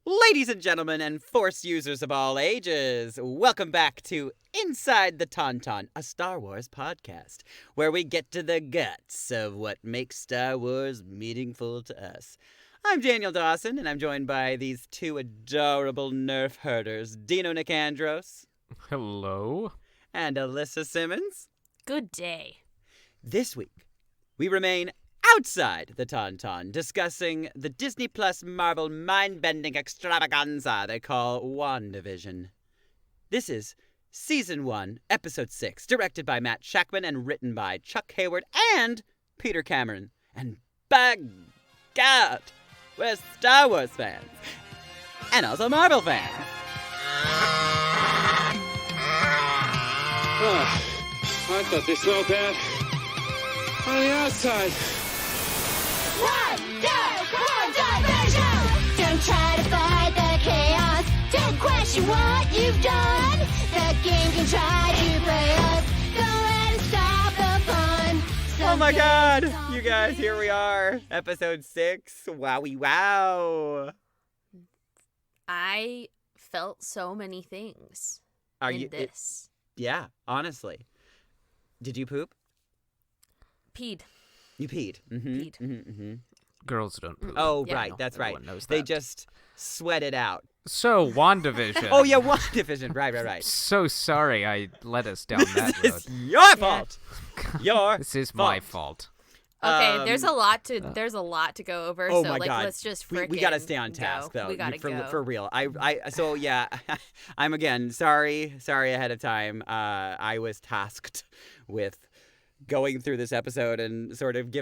Ladies and gentlemen and Force users of all ages, welcome back to Inside the Tauntaun, a Star Wars podcast, where we get to the guts of what makes Star Wars meaningful to us. I'm Daniel Dawson, and I'm joined by these two adorable nerf herders, Dino Nicandros. Hello. And Alyssa Simmons. Good day. This week, we remain outside the Tauntaun, discussing the Disney Plus Marvel mind-bending extravaganza they call WandaVision. This is Season 1, Episode 6, directed by Matt Shakman and written by Chuck Hayward and Peter Cameron. And by God, we're Star Wars fans. And also Marvel fans. Oh, I thought they smelled bad on the outside. WandaVision! Don't try to fight the chaos. Don't question what you've done. The game can try to play us. Don't let it stop the fun. Oh my God, you guys, here we are. Episode 6. Wowie wow. I felt so many things in this. Yeah, honestly. Did you poop? Peed. You peed. Mm-hmm. Peed. Mm-hmm, mm-hmm. Girls don't poop. Oh, Yeah. right. That's right. Everyone knows They that. just sweat it out. So, WandaVision. Oh, yeah, WandaVision. Right. So sorry I led us down that road. It's your fault. Your This is fault. my fault. Okay, there's a lot to go over. Oh so my like God. let's just we gotta stay on task go. though. We gotta go. For real. So yeah, I'm again sorry ahead of time. I was tasked with going through this episode and sort of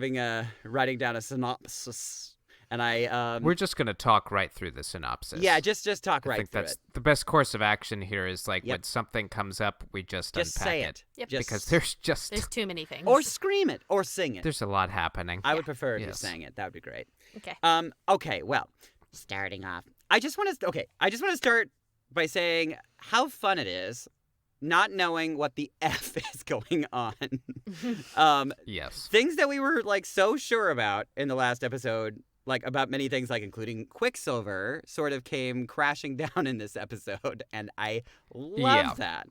writing down a synopsis, and I We're just going to talk right through the synopsis. yeah, just talk I right think through that's it. the best course of action here is like Yep. when something comes up, we just Just unpack say it. Yep. Just, Because There's too many things. or scream it or sing it. there's a lot happening. I would prefer if you Yes. sang it. That would be great. Okay. Okay, well, starting off, I just want to start by saying how fun it is not knowing what the F is going on. Yes. Things that we were like so sure about in the last episode, like about many things, like including Quicksilver, sort of came crashing down in this episode, and I love Yeah. that.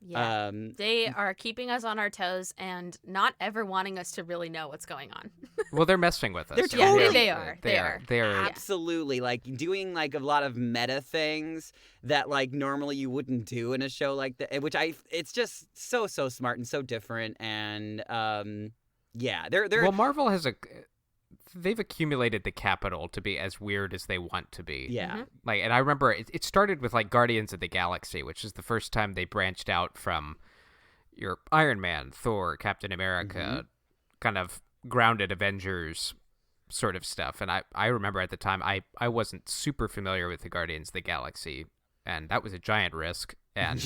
Yeah. They are keeping us on our toes and not ever wanting us to really know what's going on. Well, they're messing with us. They're Yeah, totally- they are. They are. Absolutely, like doing like a lot of meta things that like normally you wouldn't do in a show like that, which it's just so smart and so different, and yeah, they're Well, Marvel they've accumulated the capital to be as weird as they want to be. yeah. Mhm. Like, and I remember it started with like Guardians of the Galaxy, which is the first time they branched out from your Iron Man, Thor, Captain America, kind of grounded Avengers sort of stuff. And I remember at the time I wasn't super familiar with the Guardians of the Galaxy, and that was a giant risk. And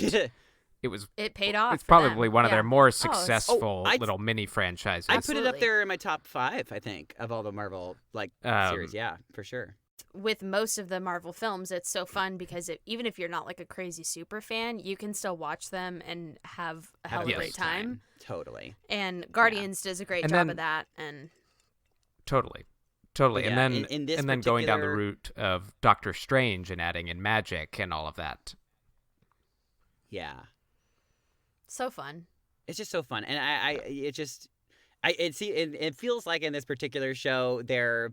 It paid off. it's for them. probably one of Yeah. their more it's- successful I'd- little mini franchises. I put it up Absolutely. there in my top 5, I think, of all the Marvel like series. Yeah, for sure. With most of the Marvel films, it's so fun because even if you're not like a crazy super fan, you can still watch them and have a hell of a great time. Totally. And Guardians does a great And job then- of that. And Totally. Yeah, And then in this and then going down the particular- route of Doctor Strange and adding in magic and all of that. Yeah. so fun. It's just so fun, and it feels like in this particular show they're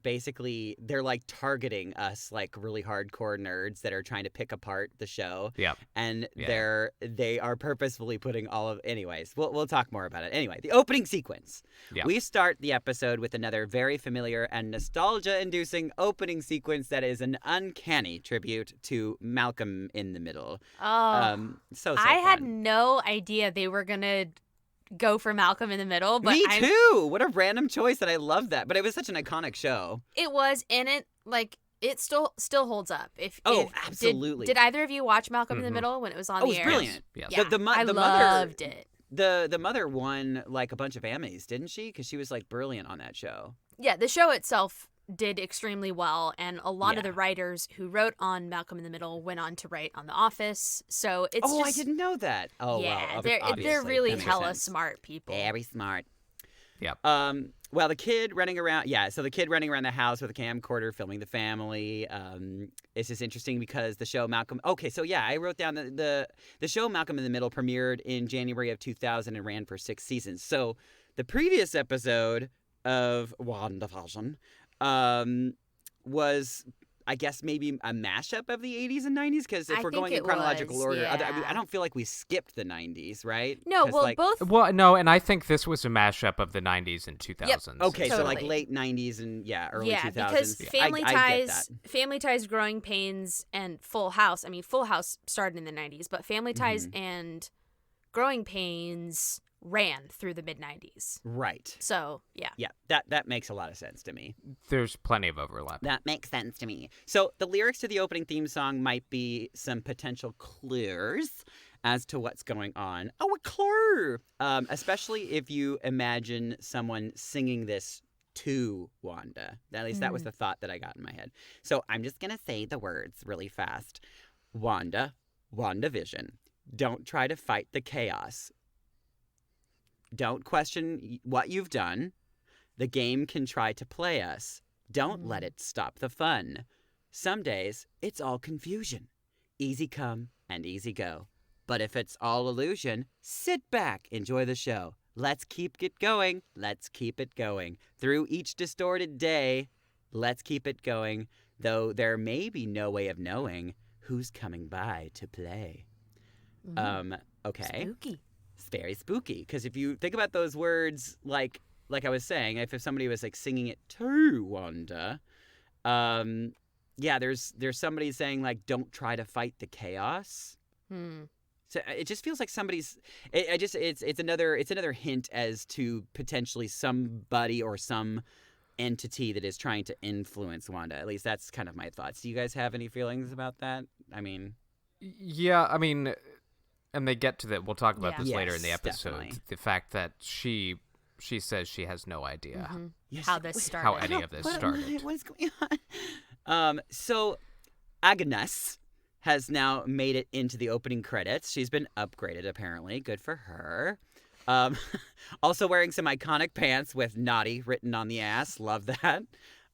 like targeting us like really hardcore nerds that are trying to pick apart the show. Yeah. And Yeah. they are purposefully putting anyways, we'll talk more about it. Anyway, the opening sequence. Yeah. We start the episode with another very familiar and nostalgia-inducing opening sequence that is an uncanny tribute to Malcolm in the Middle. Oh, So I had fun. no idea they were gonna go for Malcolm in the Middle, but Me too. What a random choice, and I love that. But it was such an iconic show. It was in it. Like it still holds up. Absolutely. Did either of you watch Malcolm in the Mhm. Middle when it was on Oh, it the was air? brilliant. Yes. Yeah, The I mother loved it. the mother won like a bunch of Emmys, didn't she? Because she was like brilliant on that show. Yeah, the show itself did extremely well, and a lot of Yeah. the writers who wrote on Malcolm in the Middle went on to write on The Office. So it's I just didn't know that. Oh, yeah, well, they're obviously. really That makes hella sense. smart people. Very smart. Yep. Well, the kid running around, so the kid running around the house with a camcorder filming the family. It's just interesting because the show Malcolm. Okay, so I wrote down the show Malcolm in the Middle premiered in January of 2000 and ran for 6 seasons. So the previous episode of WandaVision was, I guess, maybe a mashup of the 80s and 90s, because if we're going in chronological order, I don't feel like we skipped the 90s, right? No, well, both. Well, no, and I think this was a mashup of the 90s and 2000s. Yep. Okay, Totally. So like late 90s and early 2000s. Because I get that. Family Ties, Growing Pains, and Full House. I mean, Full House started in the 90s, but Family Ties and Growing Pains ran through the mid-90s. Right. So, yeah. Yeah, that makes a lot of sense to me. There's plenty of overlap. That makes sense to me. So the lyrics to the opening theme song might be some potential clues as to what's going on. Oh, a clue! Especially if you imagine someone singing this to Wanda. At least that was the thought that I got in my head. So I'm just going to say the words really fast. WandaVision. Don't try to fight the chaos. Don't question what you've done. The game can try to play us. Don't let it stop the fun. Some days, it's all confusion. Easy come and easy go. But if it's all illusion, sit back, enjoy the show. Let's keep it going. Let's keep it going. Through each distorted day, let's keep it going. Though there may be no way of knowing who's coming by to play. Okay. Spooky. It's very spooky, because if you think about those words, like I was saying, if somebody was like singing it to Wanda, there's somebody saying like, don't try to fight the chaos. So it just feels like somebody's. It's another hint as to potentially somebody or some entity that is trying to influence Wanda. At least that's kind of my thoughts. Do you guys have any feelings about that? I mean, yeah, I mean. And they get to that. We'll talk about this later in the episode. Definitely. The fact that she says she has no idea How this started. how any of this started. What is going on? So Agnes has now made it into the opening credits. She's been upgraded, apparently. Good for her. Also wearing some iconic pants with naughty written on the ass. Love that.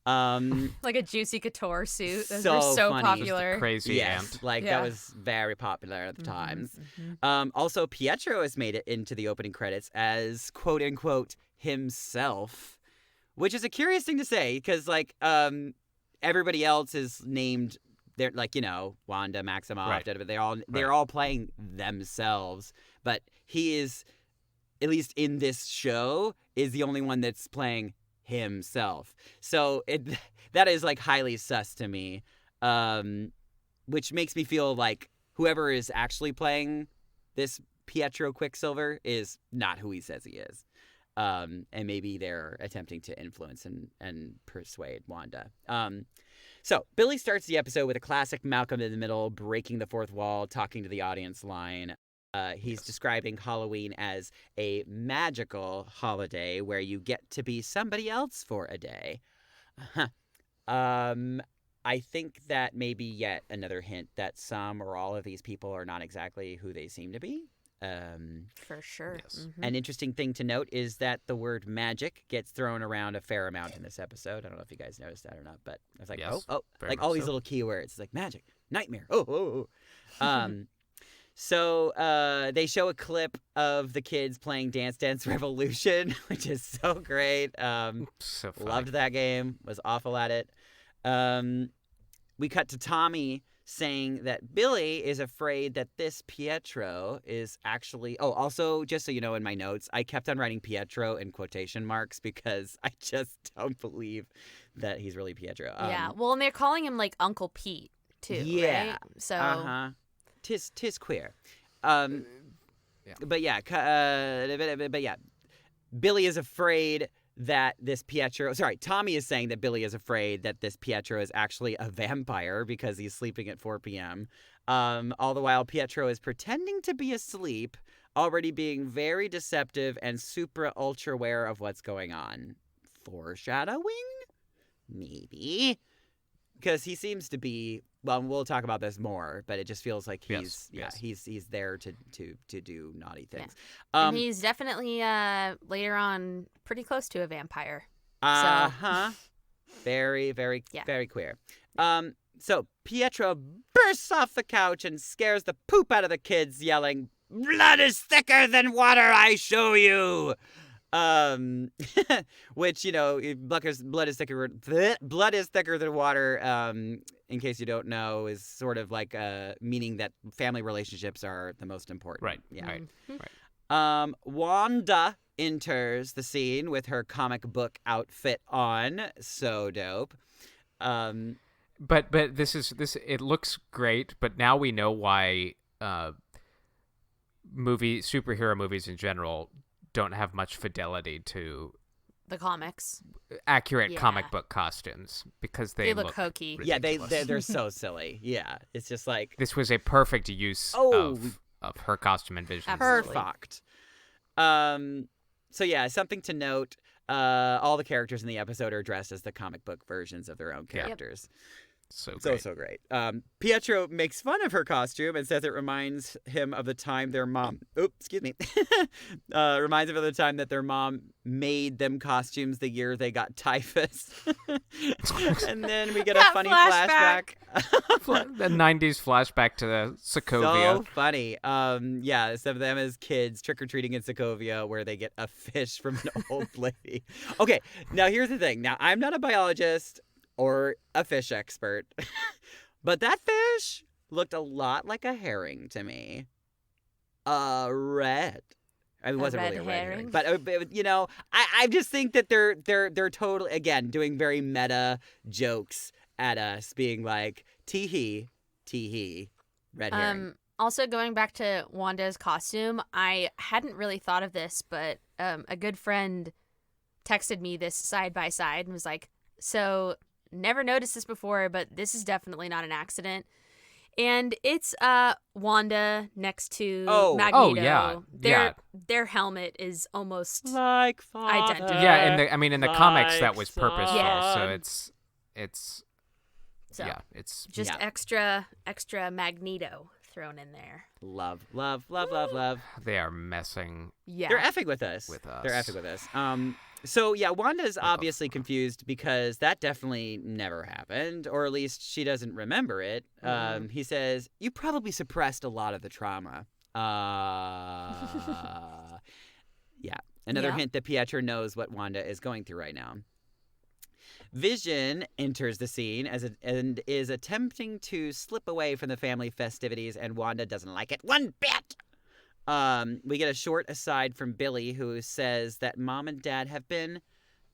Like a Juicy Couture suit. Those So were so funny. popular. Crazy ant. That was very popular at the times. Also, Pietro has made it into the opening credits as quote unquote himself, which is a curious thing to say because everybody else is named. They're like Wanda, Maximoff, Right. they're all playing themselves, but he is, at least in this show, is the only one that's playing himself. So that is like highly sus to me, which makes me feel like whoever is actually playing this Pietro Quicksilver is not who he says he is, and maybe they're attempting to influence and persuade Wanda. So Billy starts the episode with a classic Malcolm in the Middle breaking the fourth wall, talking to the audience line. He's describing Halloween as a magical holiday where you get to be somebody else for a day. I think that may be yet another hint that some or all of these people are not exactly who they seem to be. For sure. Yes. An interesting thing to note is that the word magic gets thrown around a fair amount in this episode. I don't know if you guys noticed that or not, but I was like, Yes, very like much all these so. little keywords. It's like magic, nightmare. So they show a clip of the kids playing Dance Dance Revolution, which is so great. So funny. Loved that game. Was awful at it. We cut to Tommy saying that Billy is afraid that this Pietro is actually... Oh, also, just so you know, in my notes, I kept on writing Pietro in quotation marks because I just don't believe that he's really Pietro. Well, and they're calling him like Uncle Pete too. Yeah. Right? So. Tis queer. But yeah, Billy is afraid that this Pietro... Sorry, Tommy is saying that Billy is afraid that this Pietro is actually a vampire because he's sleeping at 4 p.m. All the while, Pietro is pretending to be asleep, already being very deceptive and super ultra aware of what's going on. Foreshadowing? Maybe. Because he seems to be well, we'll talk about this more, but it just feels like Yes. he's there to do naughty things. And he's definitely later on pretty close to a vampire. Very, very, Yeah. very queer. So Pietro bursts off the couch and scares the poop out of the kids, yelling, "Blood is thicker than water, I show you!" Which, blood is thicker than water, in case you don't know, is sort of like meaning that family relationships are the most important. Right. Yeah. Right. Wanda enters the scene with her comic book outfit on. So dope. But this it looks great, but now we know why superhero movies in general don't have much fidelity to The comics. accurate Yeah. comic book costumes because they look hokey. Yeah, ridiculous. they're so silly. Yeah, it's just like This was a perfect use of her costume and vision. Absolutely. perfect. So yeah, something to note. All the characters in the episode are dressed as the comic book versions of their own characters. So great. So great. Pietro makes fun of her costume and says it reminds him of the time their mom. Reminds him of the time that their mom made them costumes the year they got typhus. And then we get a That funny flashback. flashback. The 90s flashback to the Sokovia. So funny. Yeah, some of them as kids trick-or-treating in Sokovia where they get a fish from an old lady. Okay, now here's the thing. Now, I'm not a biologist or a fish expert, but that fish looked a lot like a herring to me. Red. I mean, it wasn't really a red herring, but I just think that they're totally, again, doing very meta jokes at us, being like tee hee, red herring. Also, going back to Wanda's costume, I hadn't really thought of this, but a good friend texted me this side by side and was like, so never noticed this before, but this is definitely not an accident. And it's Wanda next to Magneto. Oh, yeah. Their helmet is almost Like father, identical. Yeah, in the comics that was purposeful. Yeah. So it's So it's just extra Magneto thrown in there. Love. they are messing. Yeah. They're effing with us. They're effing with us. So yeah, Wanda's obviously confused because that definitely never happened, or at least she doesn't remember it. He says, "You probably suppressed a lot of the trauma." Yeah. Another hint that Pietro knows what Wanda is going through right now. Vision enters the scene and is attempting to slip away from the family festivities, and Wanda doesn't like it one bit. We get a short aside from Billy, who says that Mom and Dad have been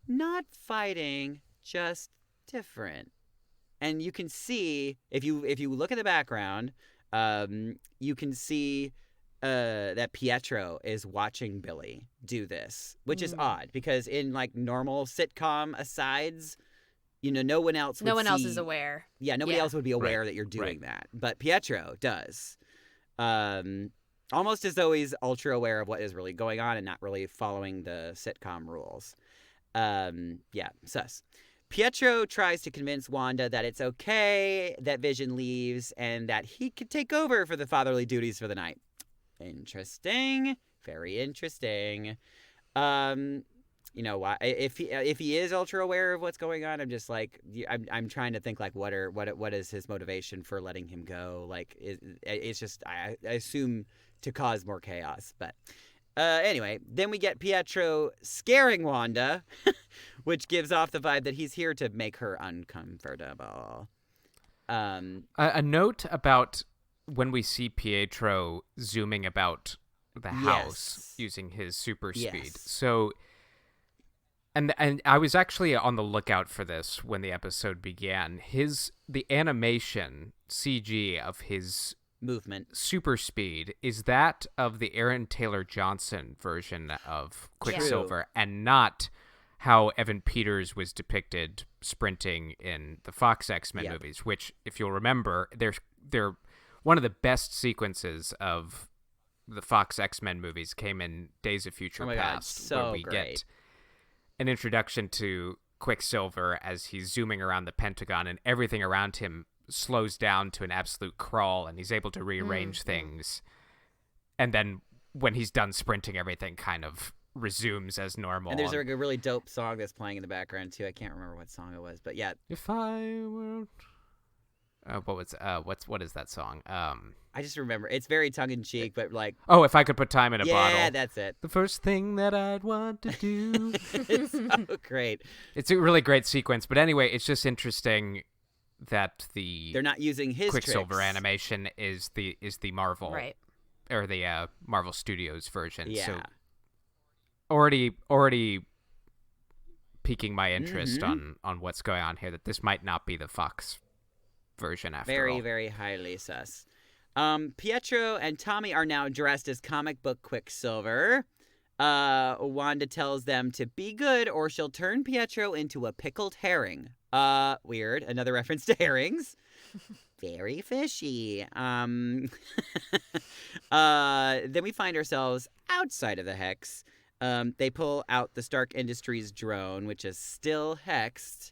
not fighting, just different. And you can see, if you look at the background, you can see that Pietro is watching Billy do this, which is odd because in like normal sitcom asides, no one else is aware. Yeah, nobody else would be aware that you're doing that, but Pietro does. Almost as though he's ultra aware of what is really going on and not really following the sitcom rules. Sus. Pietro tries to convince Wanda that it's okay that Vision leaves and that he could take over for the fatherly duties for the night. Interesting. Very interesting. Why? If he is ultra aware of what's going on, I'm just like, I'm trying to think like what is his motivation for letting him go? Like, it's just I assume to cause more chaos. But anyway, then we get Pietro scaring Wanda, which gives off the vibe that he's here to make her uncomfortable. A note about when we see Pietro zooming about the house using his super speed. So, and I was actually on the lookout for this when the episode began. The animation CG of his movement super speed is that of the Aaron Taylor Johnson version of Quicksilver, and not how Evan Peters was depicted sprinting in the Fox X-Men movies, which, if you'll remember, they're one of the best sequences of the Fox X-Men movies came in Days of Future Past, where we get an introduction to Quicksilver as he's zooming around the Pentagon and everything around him slows down to an absolute crawl, and he's able to rearrange things. And then when he's done sprinting, everything kind of resumes as normal. And there's like a really dope song that's playing in the background too. I can't remember what song it was, but yeah. If I were... what is that song? I just remember it's very tongue in cheek, but like, oh, if I could put time in a bottle. Yeah, that's it. The first thing that I'd want to do. It's so great. It's a really great sequence, but anyway, it's just interesting that they're not using his Quicksilver tricks. animation is the Marvel or the Marvel Studios version. Yeah. So already piquing my interest on what's going on here. That this might not be the Fox version after all. Very, very highly sus. Pietro and Tommy are now dressed as comic book Quicksilver. Wanda tells them to be good or she'll turn Pietro into a pickled herring. Weird. Another reference to herrings. Very fishy. Then we find ourselves outside of the hex. They pull out the Stark Industries drone, which is still hexed.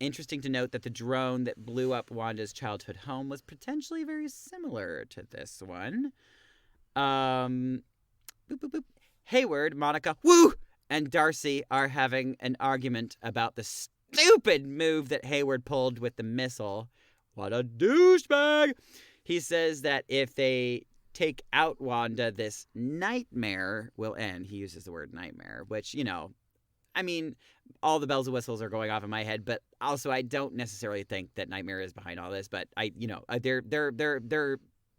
Interesting to note that the drone that blew up Wanda's childhood home was potentially very similar to this one. Boop, boop, boop. Hayward, Monica, woo, and Darcy are having an argument about the stupid move that Hayward pulled with the missile. What a douchebag! He says that if they take out Wanda, this nightmare will end. He uses the word nightmare, which, you know, I mean, all the bells and whistles are going off in my head, but also I don't necessarily think that Nightmare is behind all this. But they're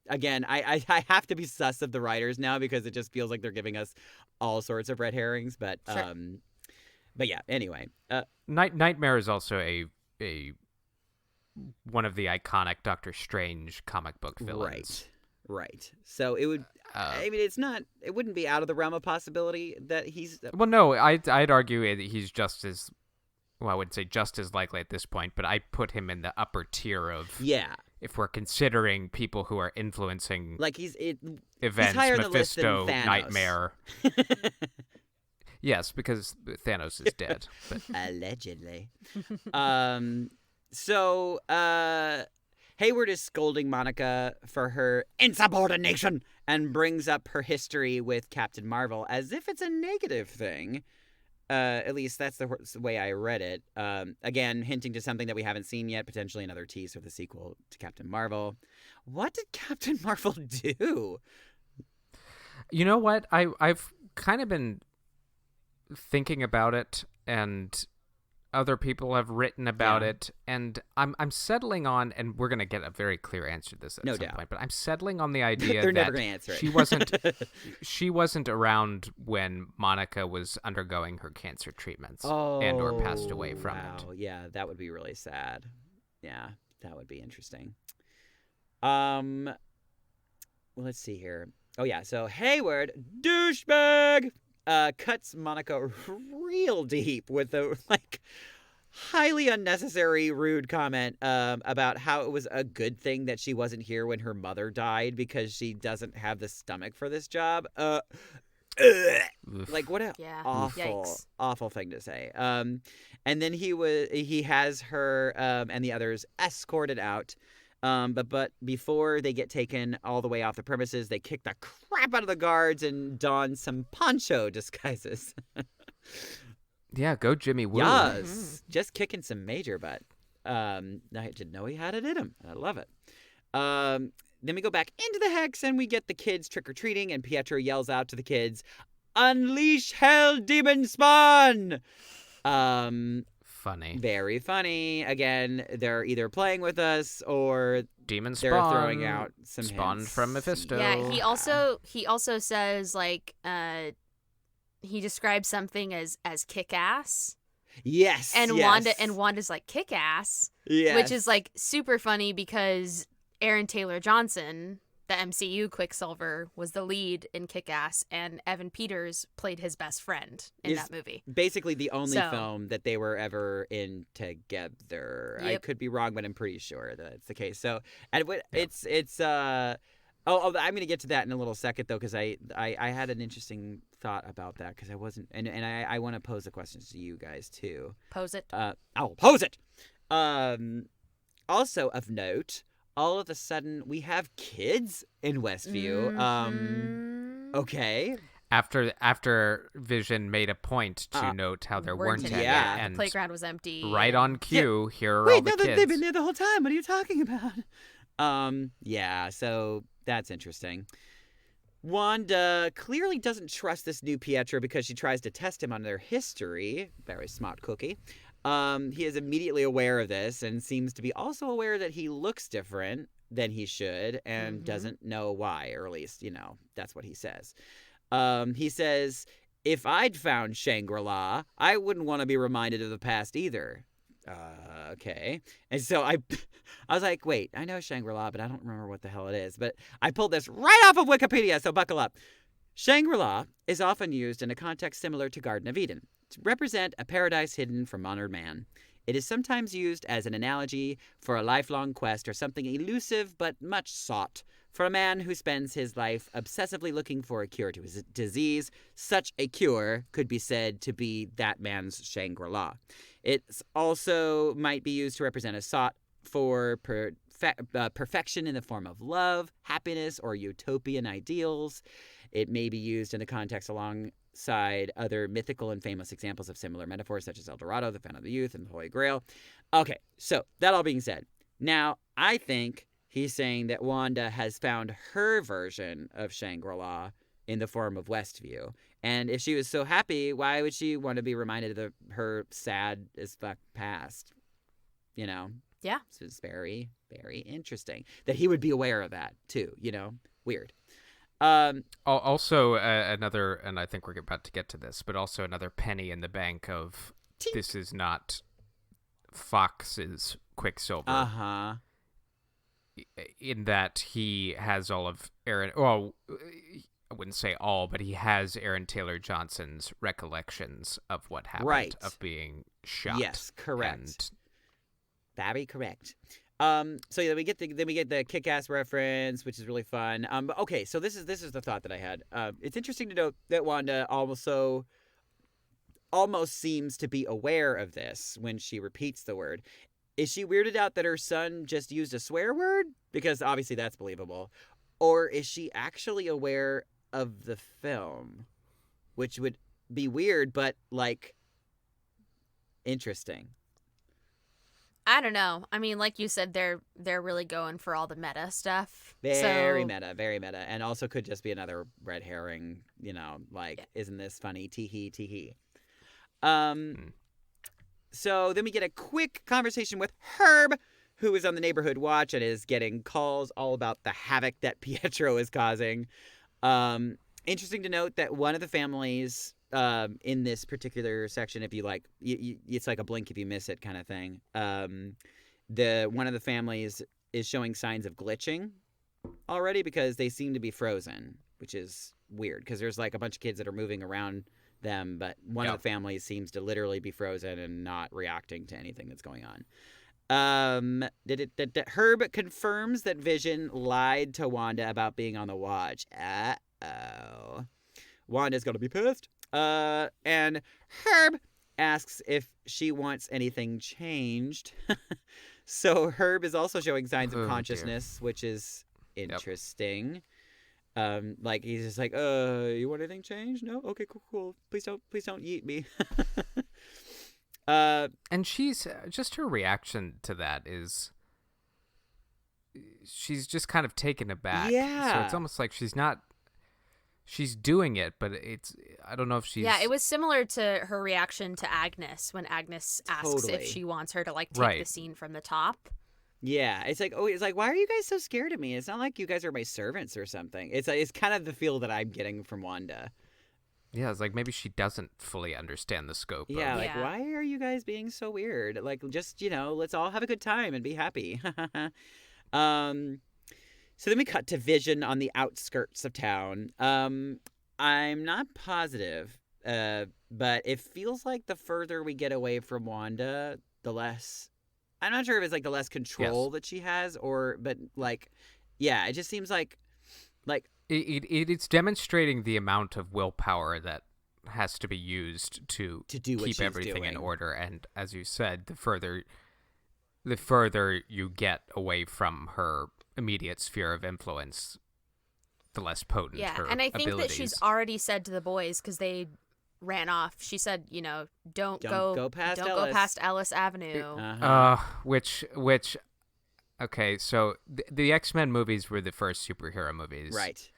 again, I have to be sus of the writers now because it just feels like they're giving us all sorts of red herrings. But Sure. But yeah. Anyway, Nightmare is also a one of the iconic Doctor Strange comic book villains. Right. So it would. I mean, it wouldn't be out of the realm of possibility that he's. Well, no, I'd argue that he's just as, well, I wouldn't say just as likely at this point, but I put him in the upper tier of. Yeah. If we're considering people who are influencing like events, he's higher on the list than Mephisto, Thanos. Nightmare. Yes, because Thanos is dead. But. Allegedly. So Hayward is scolding Monica for her insubordination and brings up her history with Captain Marvel as if it's a negative thing. At least that's the way I read it. Again, hinting to something that we haven't seen yet, potentially another tease for the sequel to Captain Marvel. What did Captain Marvel do? You know what? I've kind of been thinking about it, and other people have written about it, and I'm settling on, and we're gonna get a very clear answer to this at some point. But I'm settling on the idea They're that never gonna answer it. she wasn't around when Monica was undergoing her cancer treatments and or passed away from it. Yeah, that would be really sad. Yeah, that would be interesting. Let's see here. Oh yeah, so Hayward, douchebag, cuts Monica real deep with a highly unnecessary, rude comment about how it was a good thing that she wasn't here when her mother died because she doesn't have the stomach for this job. Like what a awful thing to say. And then he has her and the others escorted out. But before they get taken all the way off the premises, they kick the crap out of the guards and don some poncho disguises. Yeah, go Jimmy Woo. Yes, just kicking some major butt. I didn't know he had it in him. I love it. Then we go back into the hex and we get the kids trick-or-treating, and Pietro yells out to the kids, "Unleash hell, demon spawn!" Funny. Very funny. Again, they're either playing with us or demon they're spawn throwing out some spawned hints. from Mephisto. Yeah, he also says he describes something as kick-ass. Yes. And yes. Wanda's like kick-ass, Yes. which is like super funny because Aaron Taylor Johnson, the MCU Quicksilver, was the lead in Kick-Ass, and Evan Peters played his best friend in that movie. Basically the only film that they were ever in together. Yep. I could be wrong, but I'm pretty sure that's the case. So, and it's I'm going to get to that in a little second though, because I had an interesting thought about that because I wasn't, and I want to pose the questions to you guys too. Pose it. I'll pose it. Also of note, all of a sudden we have kids in Westview. Okay. After Vision made a point to note how there weren't any, Yeah. The and playground was empty. right on cue, here are all Wait, the no, kids. they've been there the whole time. What are you talking about? Yeah, so that's interesting. Wanda clearly doesn't trust this new Pietro because she tries to test him on their history. Very smart cookie. He is immediately aware of this and seems to be also aware that he looks different than he should and doesn't know why, or at least, that's what he says. He says, if I'd found Shangri-La, I wouldn't want to be reminded of the past either. Okay. And so I was like, wait, I know Shangri-La, but I don't remember what the hell it is. But I pulled this right off of Wikipedia, so buckle up. Shangri-La is often used in a context similar to Garden of Eden to represent a paradise hidden from modern man. It is sometimes used as an analogy for a lifelong quest or something elusive but much sought. For a man who spends his life obsessively looking for a cure to his disease, such a cure could be said to be that man's Shangri-La. It also might be used to represent a sought for perfection in the form of love, happiness, or utopian ideals. It may be used in the context alongside other mythical and famous examples of similar metaphors, such as El Dorado, the Fountain of the Youth, and the Holy Grail. Okay, so that all being said, now I think he's saying that Wanda has found her version of Shangri-La in the form of Westview. And if she was so happy, why would she want to be reminded of her sad as fuck past? Yeah. So it's very, very interesting that he would be aware of that too, Weird. Also, another, and I think we're about to get to this, but also another penny in the bank of this is not Fox's Quicksilver. Uh-huh. In that he has all of Aaron, well, I wouldn't say all, but he has Aaron Taylor Johnson's recollections of what happened, right, of being shot. Yes, correct. And very correct. So yeah, we get the Kick-Ass reference, which is really fun. But okay, so this is the thought that I had. It's interesting to note that Wanda almost seems to be aware of this when she repeats the word. Is she weirded out that her son just used a swear word? Because obviously that's believable. Or is she actually aware of the film? Which would be weird, but, interesting. I don't know. I mean, like you said, they're really going for all the meta stuff. Very meta, very meta. And also could just be another red herring, Isn't this funny? Tee-hee, tee-hee. So then we get a quick conversation with Herb, who is on the neighborhood watch and is getting calls all about the havoc that Pietro is causing. Interesting to note that one of the families in this particular section, if you it's like a blink if you miss it kind of thing. One of the families is showing signs of glitching already because they seem to be frozen, which is weird because there's a bunch of kids that are moving around them, but one of the families seems to literally be frozen and not reacting to anything that's going on. Herb confirms that Vision lied to Wanda about being on the watch. Uh-oh. Wanda's gonna be pissed. And Herb asks if she wants anything changed. So Herb is also showing signs of consciousness, which is interesting. He's just like, you want anything changed? No? Okay, cool. Please don't yeet me. And she's, just her reaction to that is, she's just kind of taken aback. Yeah. So it's almost like she's doing it, but I don't know if she's... Yeah, it was similar to her reaction to Agnes when Agnes asks if she wants her to take the scene from the top. Yeah, it's like, why are you guys so scared of me? It's not like you guys are my servants or something. It's kind of the feel that I'm getting from Wanda. Yeah, it's like maybe she doesn't fully understand the scope. Yeah, why are you guys being so weird? Just, let's all have a good time and be happy. So then we cut to Vision on the outskirts of town. I'm not positive, but it feels like the further we get away from Wanda, the less... I'm not sure if it's the less control that she has, but it just seems like it's demonstrating the amount of willpower that has to be used to do what keep she's everything doing in order. And as you said, the further the further you get away from her immediate sphere of influence, the less potent her and I think abilities. that she's already said to the boys, because they ran off, she said, don't go past Ellis Avenue. Which okay, so the X-Men movies were the first superhero movies. Right.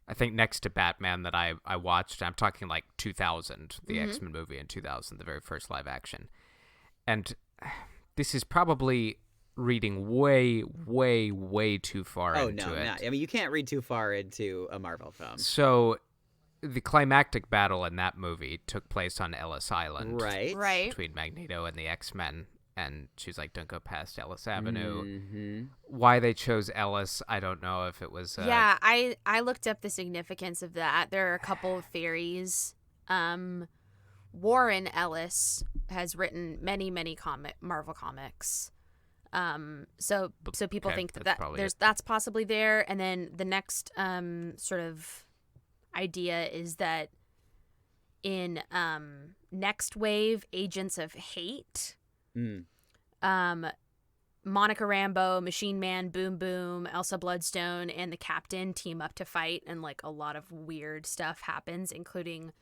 I think next to Batman that I watched, I'm talking like 2000, the X-Men movie in 2000, the very first live action. And this is probably reading way, way, way too far into it. No. I mean, you can't read too far into a Marvel film. So the climactic battle in that movie took place on Ellis Island. Right. Between Magneto and the X-Men. And she's like, don't go past Ellis Avenue. Mm-hmm. Why they chose Ellis, I don't know if it was... I looked up the significance of that. There are a couple of theories. Warren Ellis has written many, many Marvel comics. So people think that's possibly there. And then the next sort of idea is that in Next Wave, Agents of Hate... Monica Rambeau, Machine Man, Boom Boom, Elsa Bloodstone, and the Captain team up to fight, and like a lot of weird stuff happens, including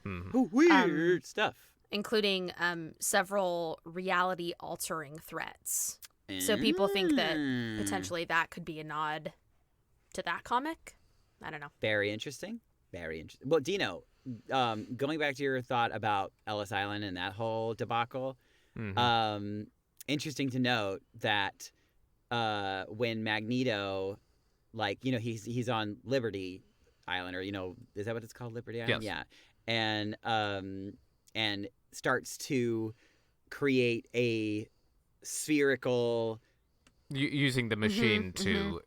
several reality altering threats. So people think that potentially that could be a nod to that comic. I don't know. Very interesting. Well, Dino, going back to your thought about Ellis Island and that whole debacle. Interesting to note that when Magneto, he's on Liberty Island, or is that what it's called, Liberty Island? Yes. Yeah, and starts to create a spherical using the machine to.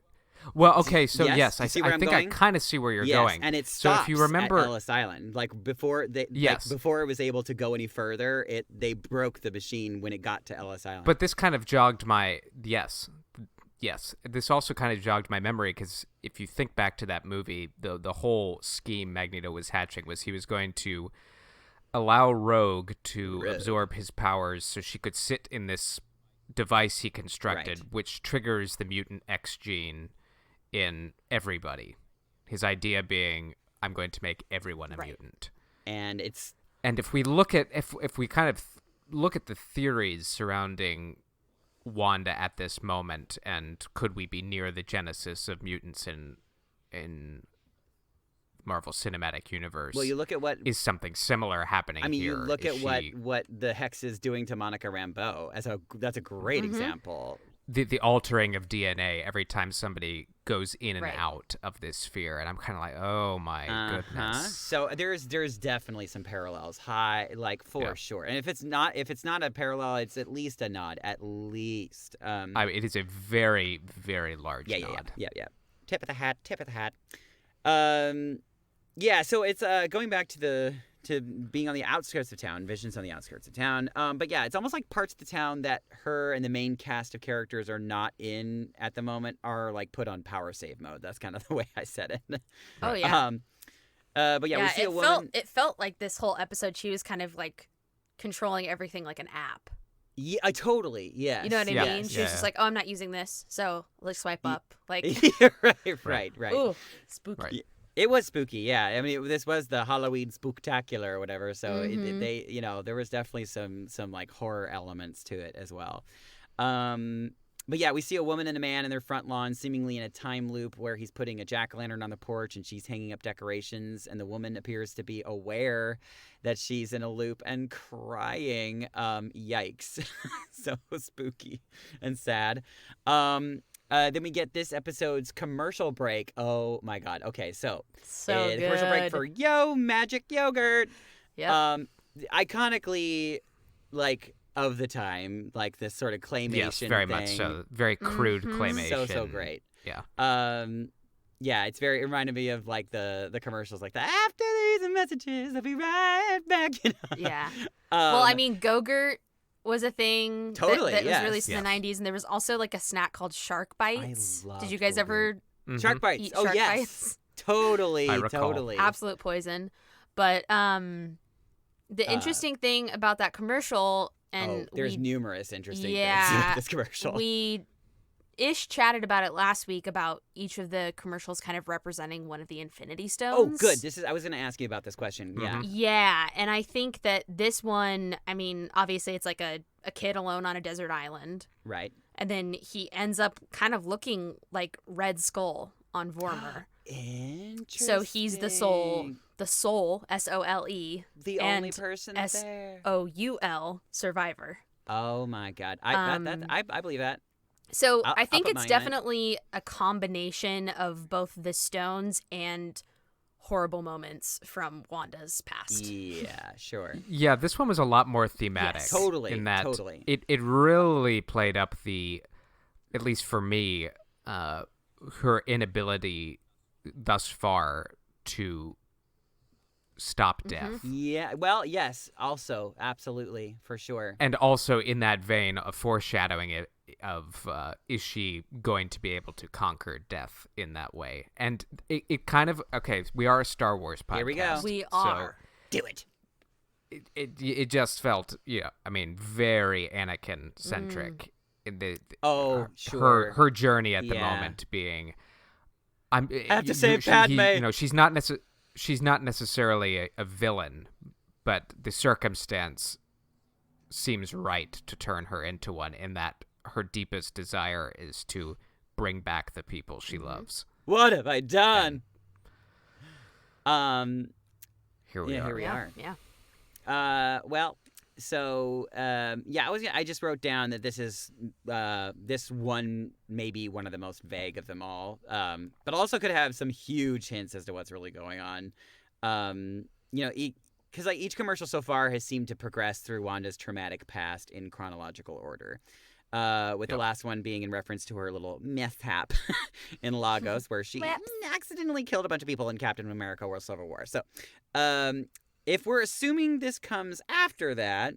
Well, okay, so yes, I think I kind of see where you're going. And it stops so if you remember, at Ellis Island. Before it was able to go any further, they broke the machine when it got to Ellis Island. But this kind of jogged my yes. This also kind of jogged my memory, because if you think back to that movie, the whole scheme Magneto was hatching was he was going to allow Rogue to absorb his powers so she could sit in this device he constructed, which triggers the mutant X gene in everybody. His idea being, I'm going to make everyone a mutant. And if we look at if we kind of look at the theories surrounding Wanda at this moment, and could we be near the genesis of mutants in Marvel Cinematic Universe? Well, you look at what is something similar happening. I mean, here. you look at what the Hex is doing to Monica Rambeau that's a great example. The altering of DNA every time somebody goes in and out of this sphere, and I'm kind of like, oh my goodness. So there's definitely some parallels, sure. And if it's not a parallel, it's at least a nod, at least. It is a very, very large nod. Yeah. Tip of the hat. So it's going back to being on the outskirts of town. Vision's on the outskirts of town. But yeah, it's almost like parts of the town that her and the main cast of characters are not in at the moment are put on power save mode. That's kind of the way I said it. Oh yeah. But yeah, we see a woman. It felt like this whole episode she was kind of controlling everything like an app. Yeah, I totally. Yeah. You know what I mean? She was just like, "Oh, I'm not using this, so let's swipe up." Right. Ooh, spooky. Right. It was spooky, yeah. I mean, this was the Halloween spooktacular or whatever, so there was definitely some horror elements to it as well. But yeah, we see a woman and a man in their front lawn, seemingly in a time loop where he's putting a jack-o'-lantern on the porch and she's hanging up decorations, and the woman appears to be aware that she's in a loop and crying. Yikes. So spooky and sad. Then we get this episode's commercial break. Oh my god. Okay, so good. The commercial break for Yo Magic Yogurt. Yeah. Iconically, of the time, this sort of claymation. Yes, very thing. much so. Very crude claymation. So great. Yeah. Yeah, it reminded me of the commercials the after these messages, I'll be right back. Yeah. Well, I mean, Go-Gurt was a thing that was released in the 90s, and there was also a snack called Shark Bites. Did you guys ever Shark Bites? Eat Shark yes. Bites? Totally. Absolute poison. But the interesting thing about that commercial And there's numerous interesting yeah, things with this commercial. We chatted about it last week about each of the commercials kind of representing one of the Infinity Stones. Oh, good. I was going to ask you about this question. Yeah. Yeah, and I think that this one, I mean, obviously it's like a kid alone on a desert island. Right. And then he ends up kind of looking like Red Skull on Vormir. Interesting. So he's the soul, SOLE, the only person there. SOUL survivor. Oh my God. I believe that. So I'll I think put it's mine on it. definitely a combination of both the stones and horrible moments from Wanda's past. Yeah, sure. Yeah, this one was a lot more thematic. Yes. Totally, In that totally. it really played up at least for me, her inability thus far to stop death. Yeah. Well, yes. Also, absolutely, for sure. And also in that vein of foreshadowing it of is she going to be able to conquer death in that way? And it kind of we are a Star Wars podcast. Here we go. We so are. Do it. it just felt I mean very Anakin centric in the sure. her journey at the Yeah. moment being I have to save Padme. She's not necessarily a villain, but the circumstance seems right to turn her into one in that her deepest desire is to bring back the people she loves. What have I done? Here we Yeah, are. here we are. Yeah. Well, so I just wrote down that this is this one maybe one of the most vague of them all, but also could have some huge hints as to what's really going on. Because each commercial so far has seemed to progress through Wanda's traumatic past in chronological order. With the last one being in reference to her little mishap in Lagos, where she accidentally killed a bunch of people in Captain America: World Civil War. So, if we're assuming this comes after that,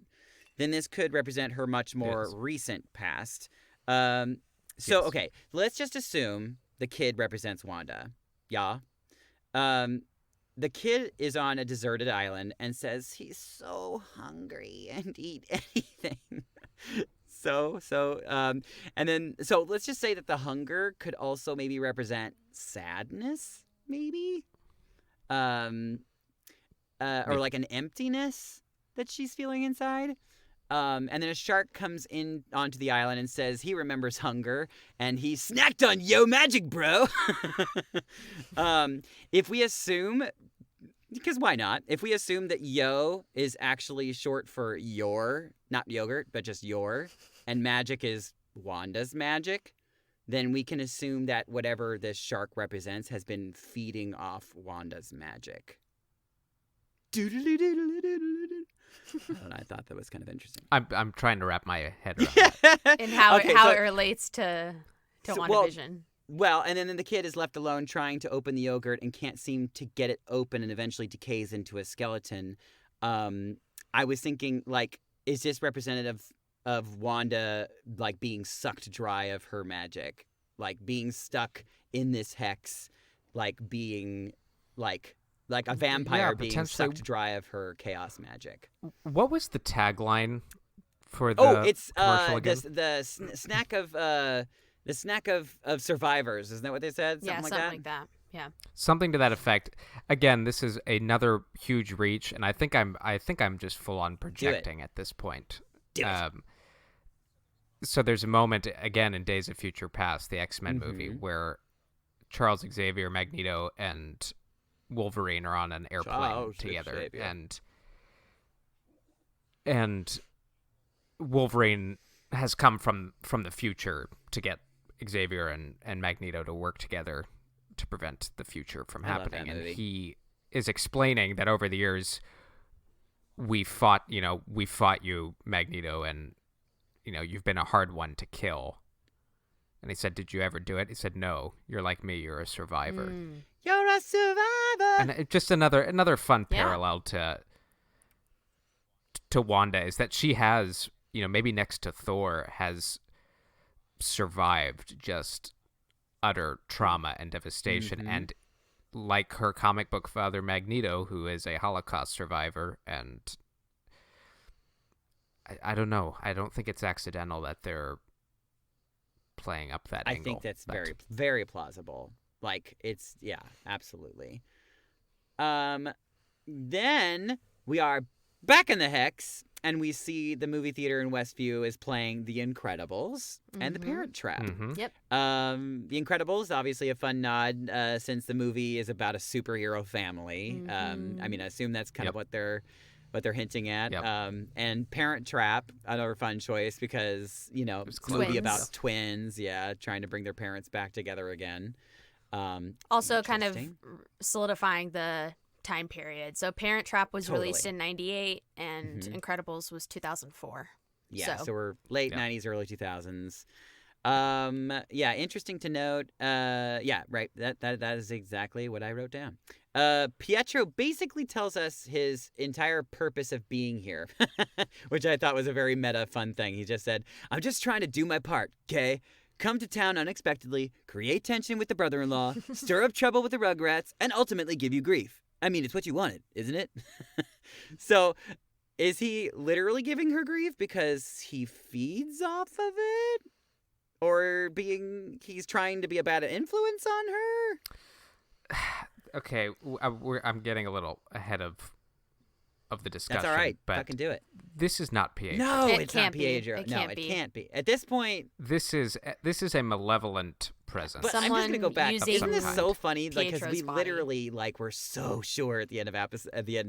then this could represent her much more recent past. Okay, let's just assume the kid represents Wanda. Yeah. The kid is on a deserted island and says he's so hungry and eat anything. So let's just say that the hunger could also maybe represent sadness, maybe, or like an emptiness that she's feeling inside. And then a shark comes in onto the island and says he remembers hunger and he snacked on yo magic, bro. If we assume, because why not? If we assume that yo is actually short for your, not yogurt, but just your, and magic is Wanda's magic, then we can assume that whatever this shark represents has been feeding off Wanda's magic. I thought that was kind of interesting. I'm trying to wrap my head around that. And how it relates to WandaVision. Well, and then the kid is left alone trying to open the yogurt and can't seem to get it open and eventually decays into a skeleton. I was thinking, like, is this representative of Wanda, like, being sucked dry of her magic? Like, being stuck in this hex, like, being, like a vampire being sucked dry of her chaos magic. What was the tagline for the it's commercial again? The snack of survivors. Isn't that what they said? Something like that. Yeah. Something to that effect. Again, this is another huge reach, and I think I'm just full on projecting at this point. Do it. So there's a moment again in Days of Future Past, the X-Men movie, where Charles Xavier, Magneto, and Wolverine are on an airplane together, and Wolverine has come from the future to get Xavier and Magneto to work together to prevent the future from happening. And he is explaining that over the years we fought you, Magneto, and you've been a hard one to kill. And he said, "Did you ever do it?" He said, "No. You're like me. You're a survivor." You're a survivor. And just another fun parallel to Wanda is that she has, maybe next to Thor, has survived just utter trauma and devastation. And like her comic book father Magneto, who is a Holocaust survivor and I don't know. I don't think it's accidental that they're playing up that angle. I think that's very, very plausible. Like, it's, yeah, absolutely. Then we are back in the Hex, and we see the movie theater in Westview is playing The Incredibles and The Parent Trap. Mm-hmm. Yep. The Incredibles, obviously a fun nod, since the movie is about a superhero family. I mean, I assume that's kind of what they're hinting at. Yep. And Parent Trap, another fun choice because, you know, it's a movie about twins, trying to bring their parents back together again. Also kind of solidifying the time period. So Parent Trap was Totally. released in 98 and Incredibles was 2004. Yeah, so we're late 90s, early 2000s. Yeah, interesting to note. Yeah, right. That is exactly what I wrote down. Pietro basically tells us his entire purpose of being here, which I thought was a very meta, fun thing. He just said, "I'm just trying to do my part, okay? Come to town unexpectedly, create tension with the brother-in-law, stir up trouble with the Rugrats, and ultimately give you grief. I mean, it's what you wanted, isn't it?" So, is he literally giving her grief because he feeds off of it? Or he's trying to be a bad influence on her? Okay, I'm getting a little ahead of the discussion. That's all right. But Fucking do it. this is not Pietro. No, It it's not can't be. Pietro. It No, can't it be. can't be. At this point, This is a malevolent presence. but I'm just gonna go back. using Isn't this so funny? Like, because Pietro's we body. literally were so sure at the end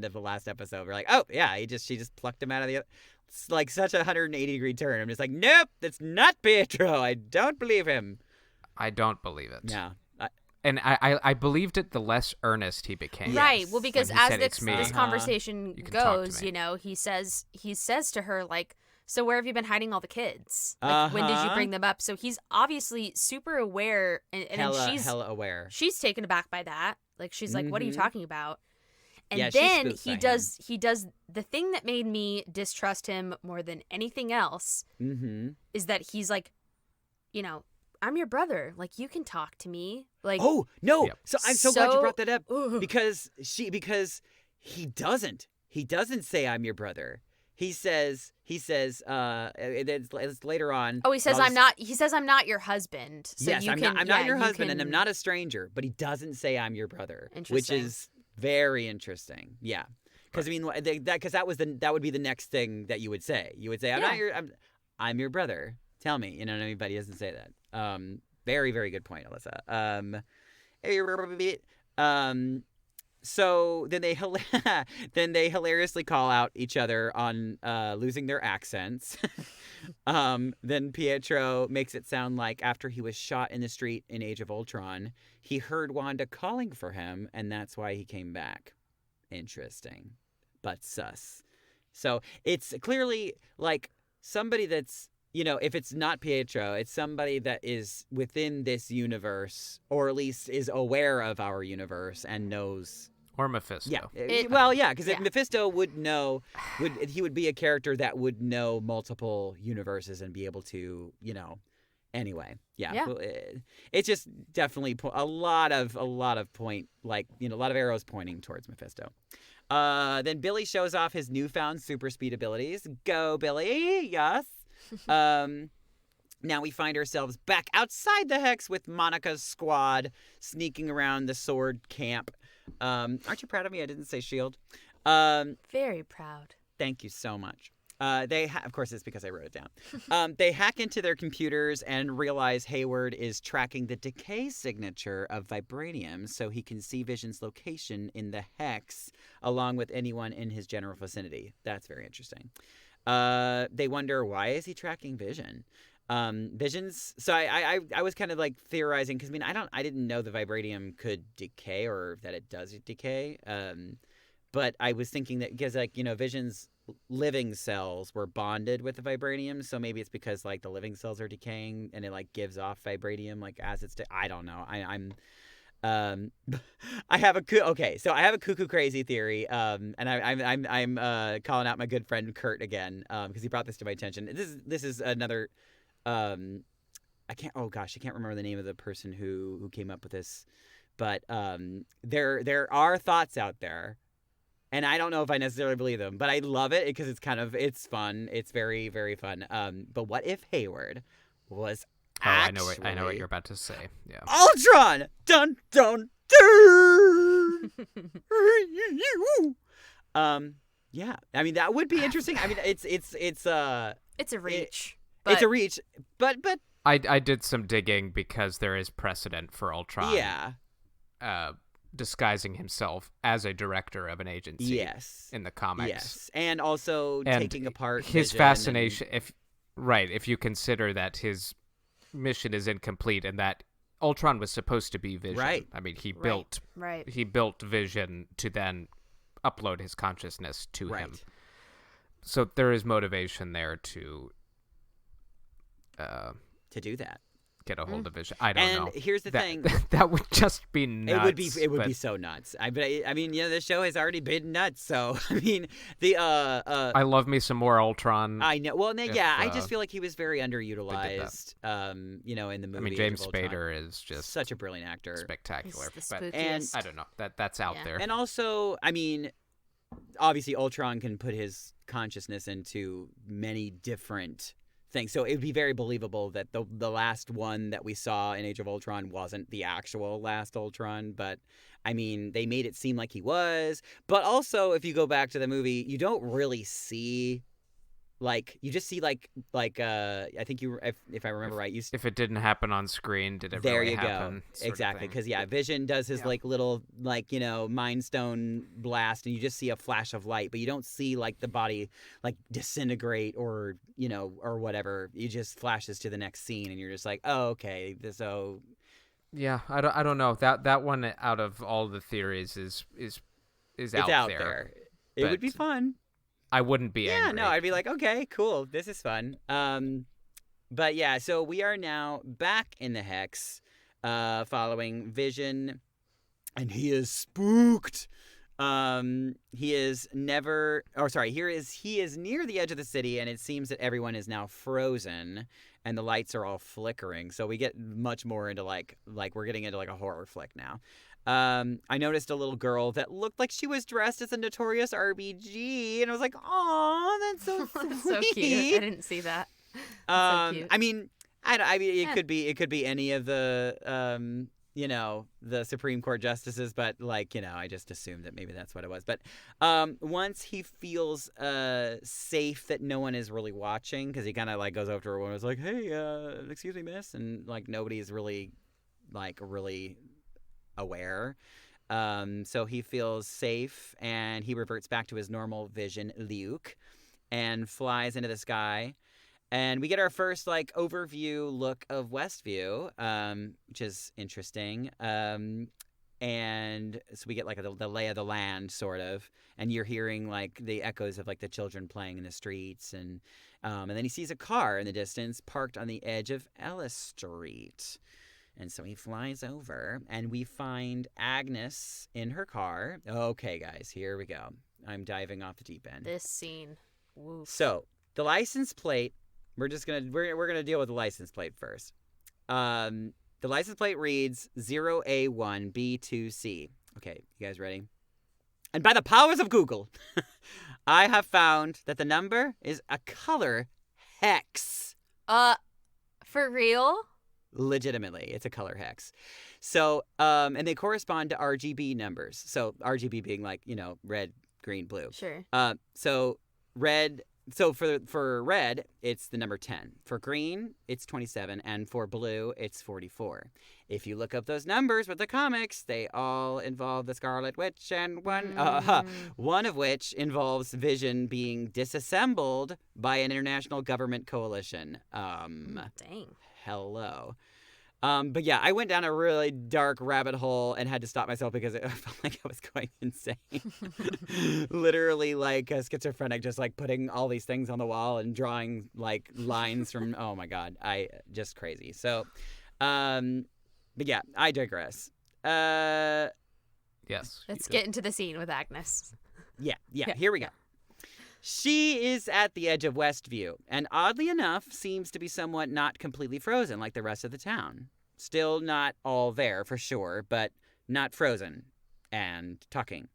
of the last episode, we're like, oh yeah, she just plucked him out of the. It's like such a 180-degree turn. I'm just like, nope, that's not Pietro. I don't believe him. I don't believe it. Yeah. And I believed it the less earnest he became. Right. Yes. Well, because When he as said, "It's me." this conversation You can talk to goes, me. you know, he says to her, like, so where have you been hiding all the kids? Like, when did you bring them up? So he's obviously super aware, and then she's hella aware. she's taken aback by that. Like, she's like, what are you talking about? And Yeah, she then spooks by he does the thing that made me distrust him more than anything else is that he's like, you know, I'm your brother. Like, you can talk to me. Like, Oh no! Yep. So I'm so glad you So- brought that up Ugh. because he doesn't say I'm your brother. He says it's later on. oh, he says I'll I'm not. He says I'm not your husband. So yes, you I'm can, not. I'm not yeah, your you husband, and I'm can- not a stranger. But he doesn't say I'm your brother, which Interesting. is very interesting. Yeah, because I mean that would be the next thing that you would say. You would say I'm your brother. Tell me. You know what I mean? But he doesn't say that. Very, very good point, Alyssa. So then they hilariously call out each other on losing their accents. Then Pietro makes it sound like after he was shot in the street in Age of Ultron, he heard Wanda calling for him, and that's why he came back. Interesting, but sus. So it's clearly like somebody that's, you know, if it's not Pietro, it's somebody that is within this universe, or at least is aware of our universe and knows. Or Mephisto. Yeah. Because Yeah. Mephisto would know, he would be a character that would know multiple universes and be able to, you know. Anyway, yeah. Yeah. Well, it's just definitely a lot of point, like, you know, a lot of arrows pointing towards Mephisto. Then Billy shows off his newfound super speed abilities. Go, Billy! Yes. Now we find ourselves back outside the Hex with Monica's squad sneaking around the sword camp. Aren't you proud of me? I didn't say shield. Very proud. Thank you so much. Of course, it's because I wrote it down. They hack into their computers and realize Hayward is tracking the decay signature of vibranium so he can see Vision's location in the Hex along with anyone in his general vicinity. That's very interesting. They wonder, why is he tracking Vision? Vision's. So I was kind of like theorizing because I didn't know the vibranium could decay or that it does decay. But I was thinking that because, like, you know, Vision's living cells were bonded with the vibranium, so maybe it's because, like, the living cells are decaying and it, like, gives off vibranium, like, as it's. I don't know. I have a cuckoo crazy theory, and I'm calling out my good friend Kurt again, because he brought this to my attention. This is another. I can't remember the name of the person who came up with this, but there are thoughts out there And I don't know if I necessarily believe them, but I love it because it's fun. It's very, very fun. But what if Hayward was I know what you're about to say. Yeah. Ultron? Dun dun dun. Yeah. I mean, that would be interesting. I mean, it's a reach. It's a reach, but I did some digging because there is precedent for Ultron. Yeah. Disguising himself as a director of an agency. Yes. In the comics. Yes. And also taking apart his Vision fascination. If you consider that his mission is incomplete and that Ultron was supposed to be Vision. Right. I mean, he Right. built Vision to then upload his consciousness to Right. him. So there is motivation there to do that. Get a hold of Vision. I don't know. And here's the thing. That would just be nuts. It would be so nuts. I mean, the show has already been nuts. So I mean, I love me some more Ultron. I know. Well, I just feel like he was very underutilized. In the movie. I mean, James Spader is just such a brilliant actor, spectacular. He's the But spookiest. I don't know. That's out there. And also, I mean, obviously, Ultron can put his consciousness into many different things. So it would be very believable that the last one that we saw in Age of Ultron wasn't the actual last Ultron, but I mean, they made it seem like he was. But also, if you go back to the movie, you don't really see, you just see I think if I remember right, if it didn't happen on screen, did it there really you happen? go. Exactly, because Vision does his little Mind Stone blast, and you just see a flash of light, but you don't see the body disintegrate or or whatever. You just flashes to the next scene, and you're just like, oh, okay, yeah, I don't know, that one out of all the theories is out there. It would be fun. I wouldn't be angry. Yeah, no, I'd be like, okay, cool, this is fun. But yeah, so we are now back in the Hex, following Vision, and he is spooked. He is near the edge of the city, and it seems that everyone is now frozen, and the lights are all flickering. So we get much more into we're getting into a horror flick now. I noticed a little girl that looked like she was dressed as a notorious RBG, and I was like, "Aw, that's so sweet." That's so cute. I didn't see that. That's so cute. I mean, it could be any of the the Supreme Court justices, but I just assumed that maybe that's what it was. But once he feels safe that no one is really watching, because he kind of goes over to her and was like, "Hey, excuse me, miss," and nobody's really really aware. So he feels safe, and he reverts back to his normal Vision, Luke, and flies into the sky. And we get our first overview look of Westview, which is interesting. And so we get the lay of the land sort of, and you're hearing the echoes of the children playing in the streets, and then he sees a car in the distance parked on the edge of Ellis Street. And so he flies over, and we find Agnes in her car. Okay, guys, here we go. I'm diving off the deep end. This scene. Woof. So the license plate. We're gonna deal with the license plate first. The license plate reads 0A1B2C. Okay, you guys ready? And by the powers of Google, I have found that the number is a color hex. For real? Legitimately, it's a color hex. So, and they correspond to RGB numbers. So RGB being red, green, blue. Sure. So red. So for red, it's the number 10. For green, it's 27, and for blue, it's 44. If you look up those numbers with the comics, they all involve the Scarlet Witch, and one of which involves Vision being disassembled by an international government coalition. Dang. Hello. But yeah, I went down a really dark rabbit hole and had to stop myself because I felt like I was going insane. Literally schizophrenic, just putting all these things on the wall and drawing lines from, oh my God, just crazy. So, but yeah, I digress. Yes. Let's get into the scene with Agnes. Yeah, here we go. She is at the edge of Westview, and oddly enough, seems to be somewhat not completely frozen like the rest of the town. Still not all there, for sure, but not frozen and talking.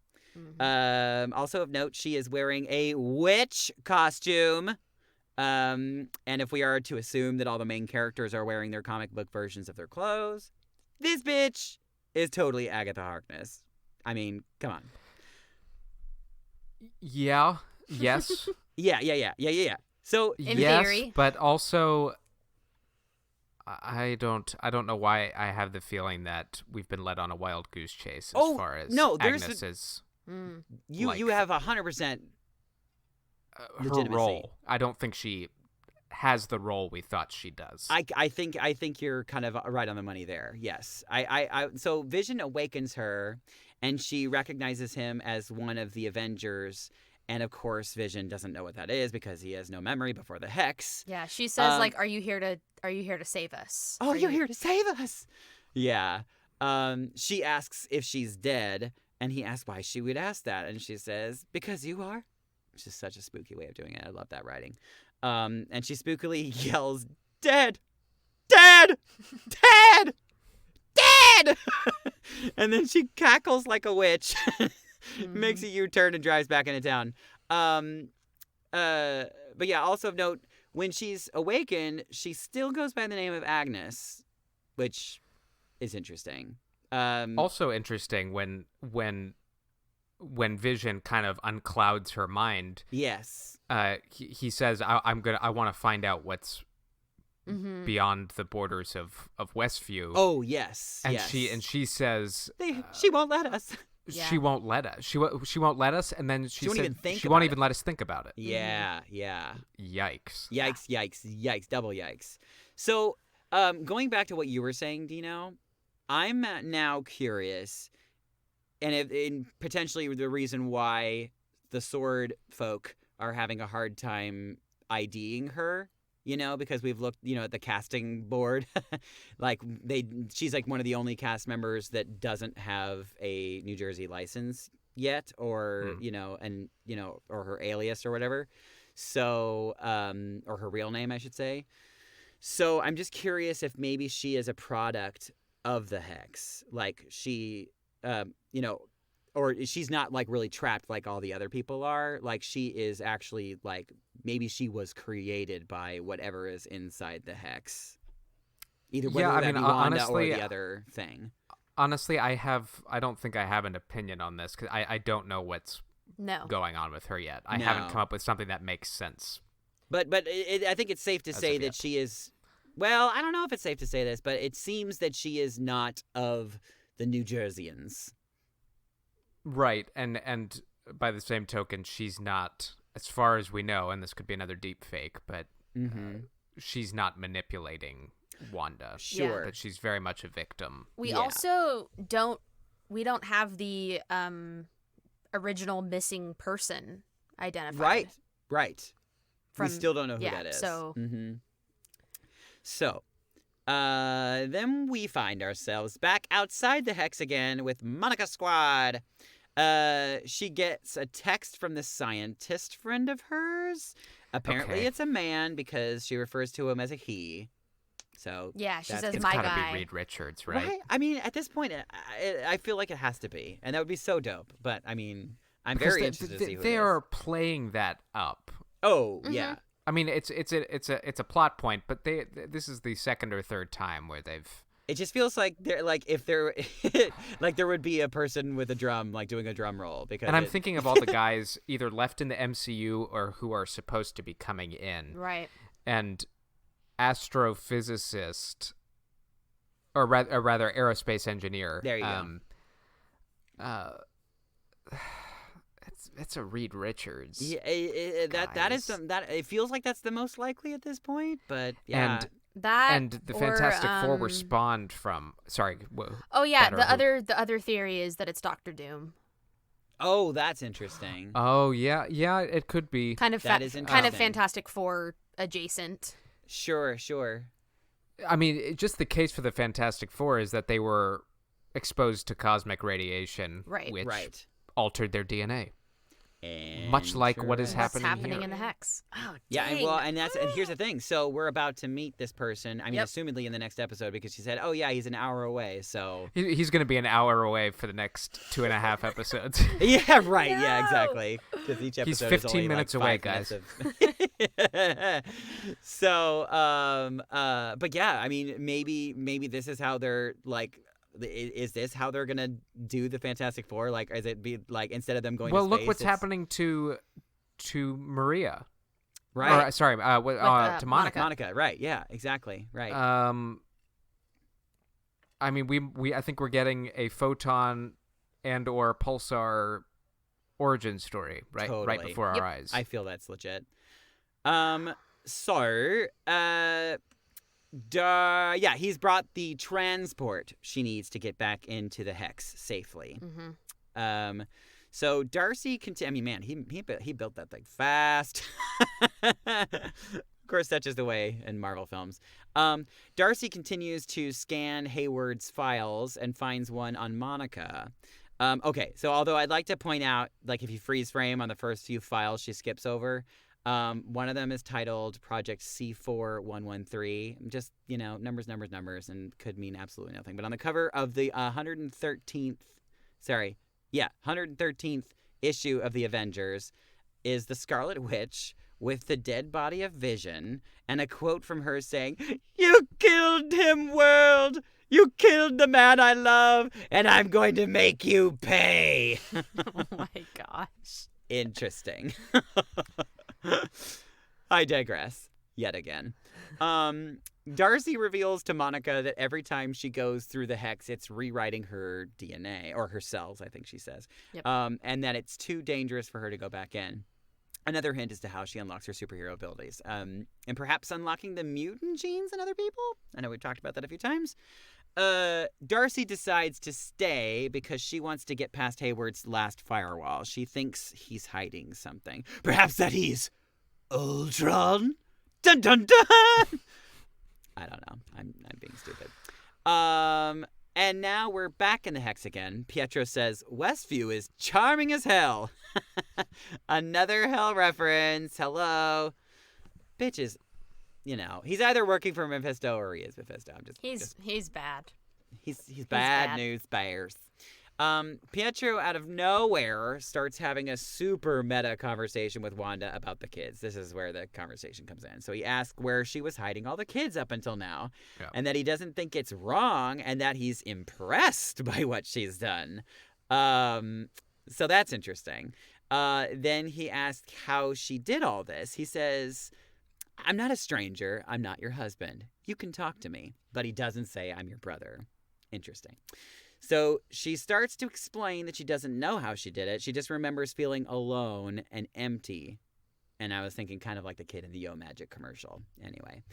Also of note, she is wearing a witch costume. And if we are to assume that all the main characters are wearing their comic book versions of their clothes, this bitch is totally Agatha Harkness. I mean, come on. Yeah. Yes. Yeah. So In yes, theory. but also I don't know why I have the feeling that we've been led on a wild goose chase as far as Agnes is you have 100% her legitimacy. role. I don't think she has the role we thought she does. I think you're kind of right on the money there. Yes. So Vision awakens her, and she recognizes him as one of the Avengers. And of course, Vision doesn't know what that is because he has no memory before the hex. Yeah, she says like, "Are you here to save us?" Oh, you're here to save us. Yeah. She asks if she's dead, and he asks why she would ask that, and she says, "Because you are." Which is such a spooky way of doing it. I love that writing. And she spookily yells, "Dead! Dead! Dead! Dead!" And then she cackles like a witch. Makes a U-turn and drives back into town. But yeah, also of note, when she's awakened, she still goes by the name of Agnes, which is interesting. Also interesting when Vision kind of unclouds her mind. Yes. He says, I want to find out what's beyond the borders of Westview. Oh, yes. And yes. she says she won't let us. Yeah. She won't let us. She won't let us, and then she won't said even think she won't about even let us think about it. Yeah. Yikes. Yikes, double yikes. So, going back to what you were saying, Dino, I'm now curious, and potentially the reason why the sword folk are having a hard time IDing her, because we've looked, at the casting board, she's like one of the only cast members that doesn't have a New Jersey license yet, or, or her alias or whatever. So, or her real name, I should say. So I'm just curious if maybe she is a product of the hex. Like she, or she's not like really trapped like all the other people are. Like she is actually like, maybe she was created by whatever is inside the hex. Either whether that be Wanda honestly, or the other thing. Honestly, I don't think I have an opinion on this because I don't know what's going on with her yet. I haven't come up with something that makes sense. But I think it's safe to say that she is. Well, I don't know if it's safe to say this, but it seems that she is not of the New Jerseyans. Right, and by the same token, she's not, as far as we know, and this could be another deep fake, but she's not manipulating Wanda. Sure. But she's very much a victim. We also don't have the original missing person identified. Right. We still don't know who that is. So So, then we find ourselves back outside the hex again with Monica Squad. She gets a text from the scientist friend of hers. Apparently it's a man because she refers to him as a he. So yeah, she says it's my gotta guy. be Reed Richards, right? I mean, at this point, I feel like it has to be, and that would be so dope. But I mean, I'm very interested to see who they it are is. Playing that up. Oh yeah. I mean, it's a plot point, but this is the second or third time where they've. It just feels like they're like if there like there would be a person with a drum like doing a drum roll because. And I'm thinking of all the guys either left in the MCU or who are supposed to be coming in. Right. And astrophysicist, or rather aerospace engineer. There you go. It's a Reed Richards. Yeah, that is that. It feels like that's the most likely at this point, but yeah. And the Fantastic Four were spawned from. Sorry. Oh yeah, the other theory is that it's Doctor Doom. Oh, that's interesting. Oh yeah, it could be. Kind of Fantastic Four adjacent. Sure. I mean, just the case for the Fantastic Four is that they were exposed to cosmic radiation, right, which altered their DNA. Much like what is What's happening happening here. in the Hex? Oh, Yeah, and dang. and here's the thing. So we're about to meet this person. I mean, Yep. assumedly in the next episode, because she said, "Oh yeah, he's an hour away." So He's going to be an hour away for the next 2.5 episodes. yeah, right. Yeah, No. exactly. Because each episode He's is 15 only, minutes like, away, 5 minutes of... So, but yeah, I mean, maybe this is how they're like. Is this how they're gonna do the Fantastic Four? Like, is it be like instead of them going? Well, to look space, what's it's- happening to Maria. Right. Or, sorry, to Monica. Monica. Right. Yeah. Exactly. Right. I mean, I think we're getting a photon and or pulsar origin story right Totally. before our eyes. I feel that's legit. Yeah, he's brought the transport she needs to get back into the Hex safely. Mm-hmm. So Darcy I mean, man, he built that thing fast. Of course, that's just the way in Marvel films. Darcy continues to scan Hayward's files and finds one on Monica. Okay, so although I'd like to point out, like, if you freeze frame on the first few files she skips over, one of them is titled Project C4113. Just, numbers, and could mean absolutely nothing. But on the cover of the 113th issue of the Avengers is the Scarlet Witch with the dead body of Vision and a quote from her saying, "You killed him, world! You killed the man I love, and I'm going to make you pay." Oh my gosh. Interesting. I digress yet again. Darcy reveals to Monica that every time she goes through the Hex, it's rewriting her DNA, or her cells, I think she says. Yep. And that it's too dangerous for her to go back in. Another hint as to how she unlocks her superhero abilities. And perhaps unlocking the mutant genes in other people? I know we've talked about that a few times. Darcy decides to stay because she wants to get past Hayward's last firewall. She thinks he's hiding something. Perhaps that he's Ultron? Dun dun dun! I don't know. I'm being stupid. And now we're back in the Hex again. Pietro says, Westview is charming as hell. Another hell reference. Hello. Bitch is, he's either working for Mephisto or he is Mephisto. He's bad. He's bad bad. news bears. Pietro, out of nowhere, starts having a super meta conversation with Wanda about the kids. This is where the conversation comes in. So he asks where she was hiding all the kids up until now, and that he doesn't think it's wrong, and that he's impressed by what she's done. So that's interesting. Then he asks how she did all this. He says, "I'm not a stranger. I'm not your husband. You can talk to me." But he doesn't say, "I'm your brother." Interesting. So she starts to explain that she doesn't know how she did it. She just remembers feeling alone and empty. And I was thinking kind of like the kid in the Yo Magic commercial. Anyway,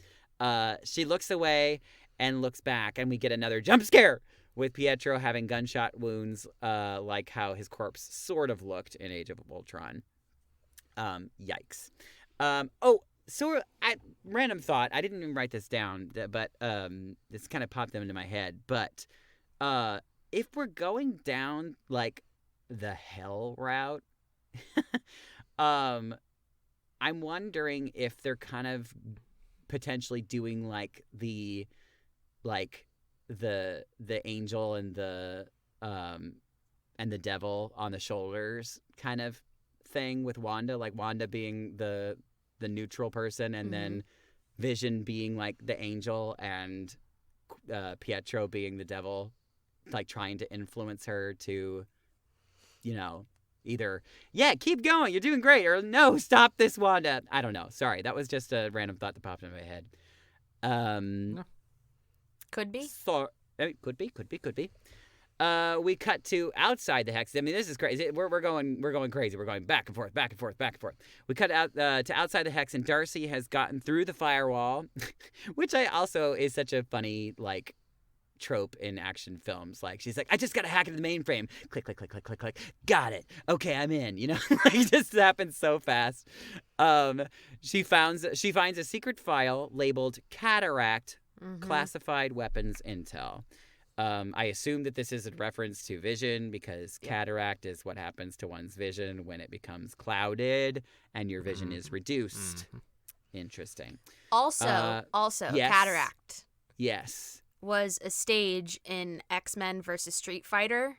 she looks away and looks back, and we get another jump scare with Pietro having gunshot wounds, like how his corpse sort of looked in Age of Ultron. Yikes. So random thought. I didn't even write this down, but this kind of popped into my head. But if we're going down like the hell route, I'm wondering if they're kind of potentially doing like the angel and the devil on the shoulders kind of thing with Wanda, like Wanda being the neutral person, and then Vision being like the angel, and Pietro being the devil, like trying to influence her to, either, yeah, keep going, you're doing great, or no, stop this, Wanda. I don't know. Sorry, that was just a random thought that popped into my head. No. Could be. Could be. We cut to outside the Hex. I mean, this is crazy. We're going crazy. We're going back and forth. We cut out to outside the Hex, and Darcy has gotten through the firewall, which is such a funny like trope in action films. Like, she's like, I just gotta hack into the mainframe. Click, click, click, click, click, click. Got it. Okay, I'm in. Like, it just happens so fast. She finds a secret file labeled Cataract, classified weapons intel. I assume that this is a reference to vision because cataract is what happens to one's vision when it becomes clouded and your vision is reduced. Interesting. Also, yes. cataract Yes. was a stage in X-Men versus Street Fighter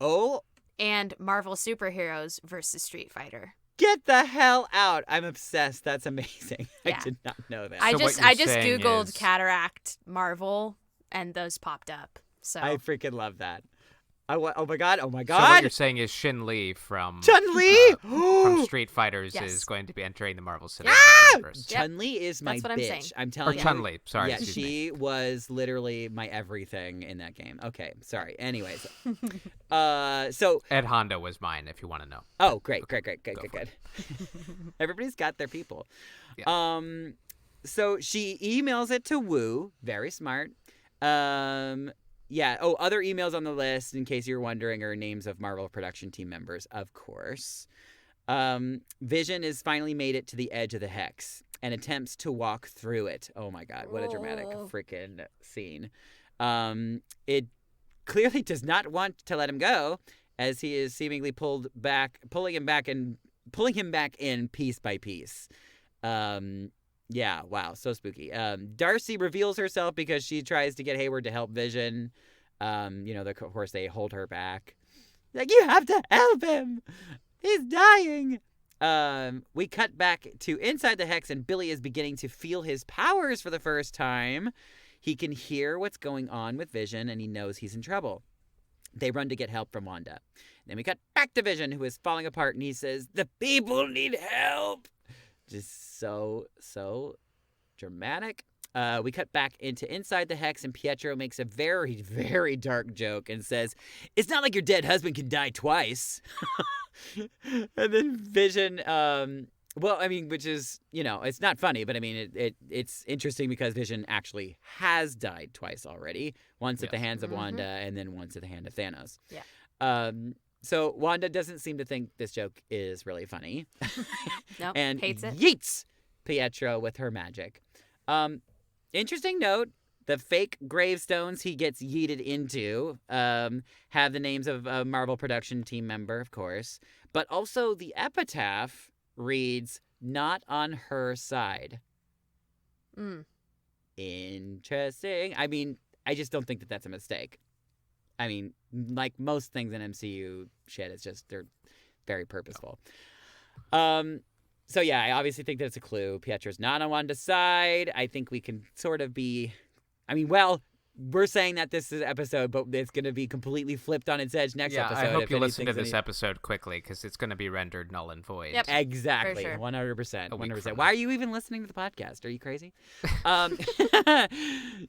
Oh, and Marvel Superheroes versus Street Fighter. get the hell out. I'm obsessed. That's amazing. Yeah. I did not know that. I So what just you're saying Googled is- cataract Marvel and those popped up. So I freaking love that. Oh my god. Oh my So what god. you're saying is Shin Lee from Chun-Li! from Street Fighters Yes. is going to be entering the Marvel Cinematic Ah! Universe. Yep. Chun-Li is my That's what I'm bitch. saying. I'm Or telling you. Chun-Li, sorry. Yeah, excuse me. she was literally my everything in that game. Okay, sorry. Anyways. So Ed Honda was mine, if you want to know. oh, great. Go Good. Everybody's got their people. Yeah. So she emails it to Wu. Very smart. Yeah. Oh, other emails on the list, in case you're wondering, are names of Marvel production team members, of course. Vision has finally made it to the edge of the hex and attempts to walk through it. Oh my god, what a dramatic Oh. freaking scene. It clearly does not want to let him go, as he is seemingly pulling him back in piece by piece. Yeah, wow, so spooky. Darcy reveals herself because she tries to get Hayward to help Vision. Of course, they hold her back. Like, you have to help him! He's dying! We cut back to inside the hex, and Billy is beginning to feel his powers for the first time. He can hear what's going on with Vision, and he knows he's in trouble. They run to get help from Wanda. Then we cut back to Vision, who is falling apart, and he says, "The people need help!" Just so dramatic. We cut back into inside the hex, and Pietro makes a very, very dark joke and says, "It's not like your dead husband can die twice." And then Vision, which is, it's not funny, but I mean, it's interesting because Vision actually has died twice already. Once at the hands of Wanda, and then once at the hand of Thanos. Yeah. So Wanda doesn't seem to think this joke is really funny. Nope, and hates it. yeets Pietro with her magic. Interesting note, the fake gravestones he gets yeeted into have the names of a Marvel production team member, of course, but also the epitaph reads, "Not on her side." Interesting. I mean, I just don't think that that's a mistake. I mean, like most things in MCU shit, it's just they're very purposeful. So yeah, I obviously think that it's a clue. Pietro's not on Wanda's side. I think we can sort of be, we're saying that this is an episode, but it's going to be completely flipped on its edge next episode. I hope if you listen to anything's this episode quickly, because it's going to be rendered null and void. Yep. Exactly, For sure. 100%. A week 100%. from Why are you even listening to the podcast? Are you crazy?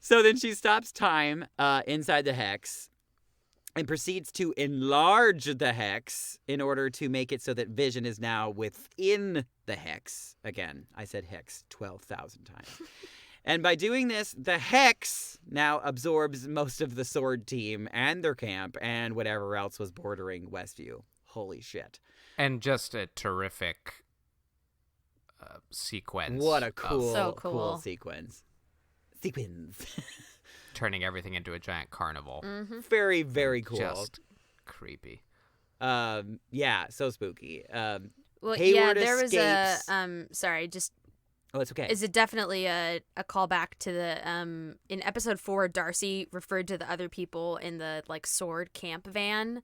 So then she stops time inside the hex and proceeds to enlarge the hex in order to make it so that Vision is now within the hex. Again, I said hex 12,000 times. And by doing this, the hex now absorbs most of the Sword team and their camp and whatever else was bordering Westview. Holy shit. And just a terrific sequence. What a of So cool cool. sequence. turning everything into a giant carnival. Very, very cool. Just creepy. Yeah, so spooky. Well, Hayward there was escapes. a sorry, just Oh, it's okay. is it definitely a callback to the in episode 4, Darcy referred to the other people in the like sword camp van.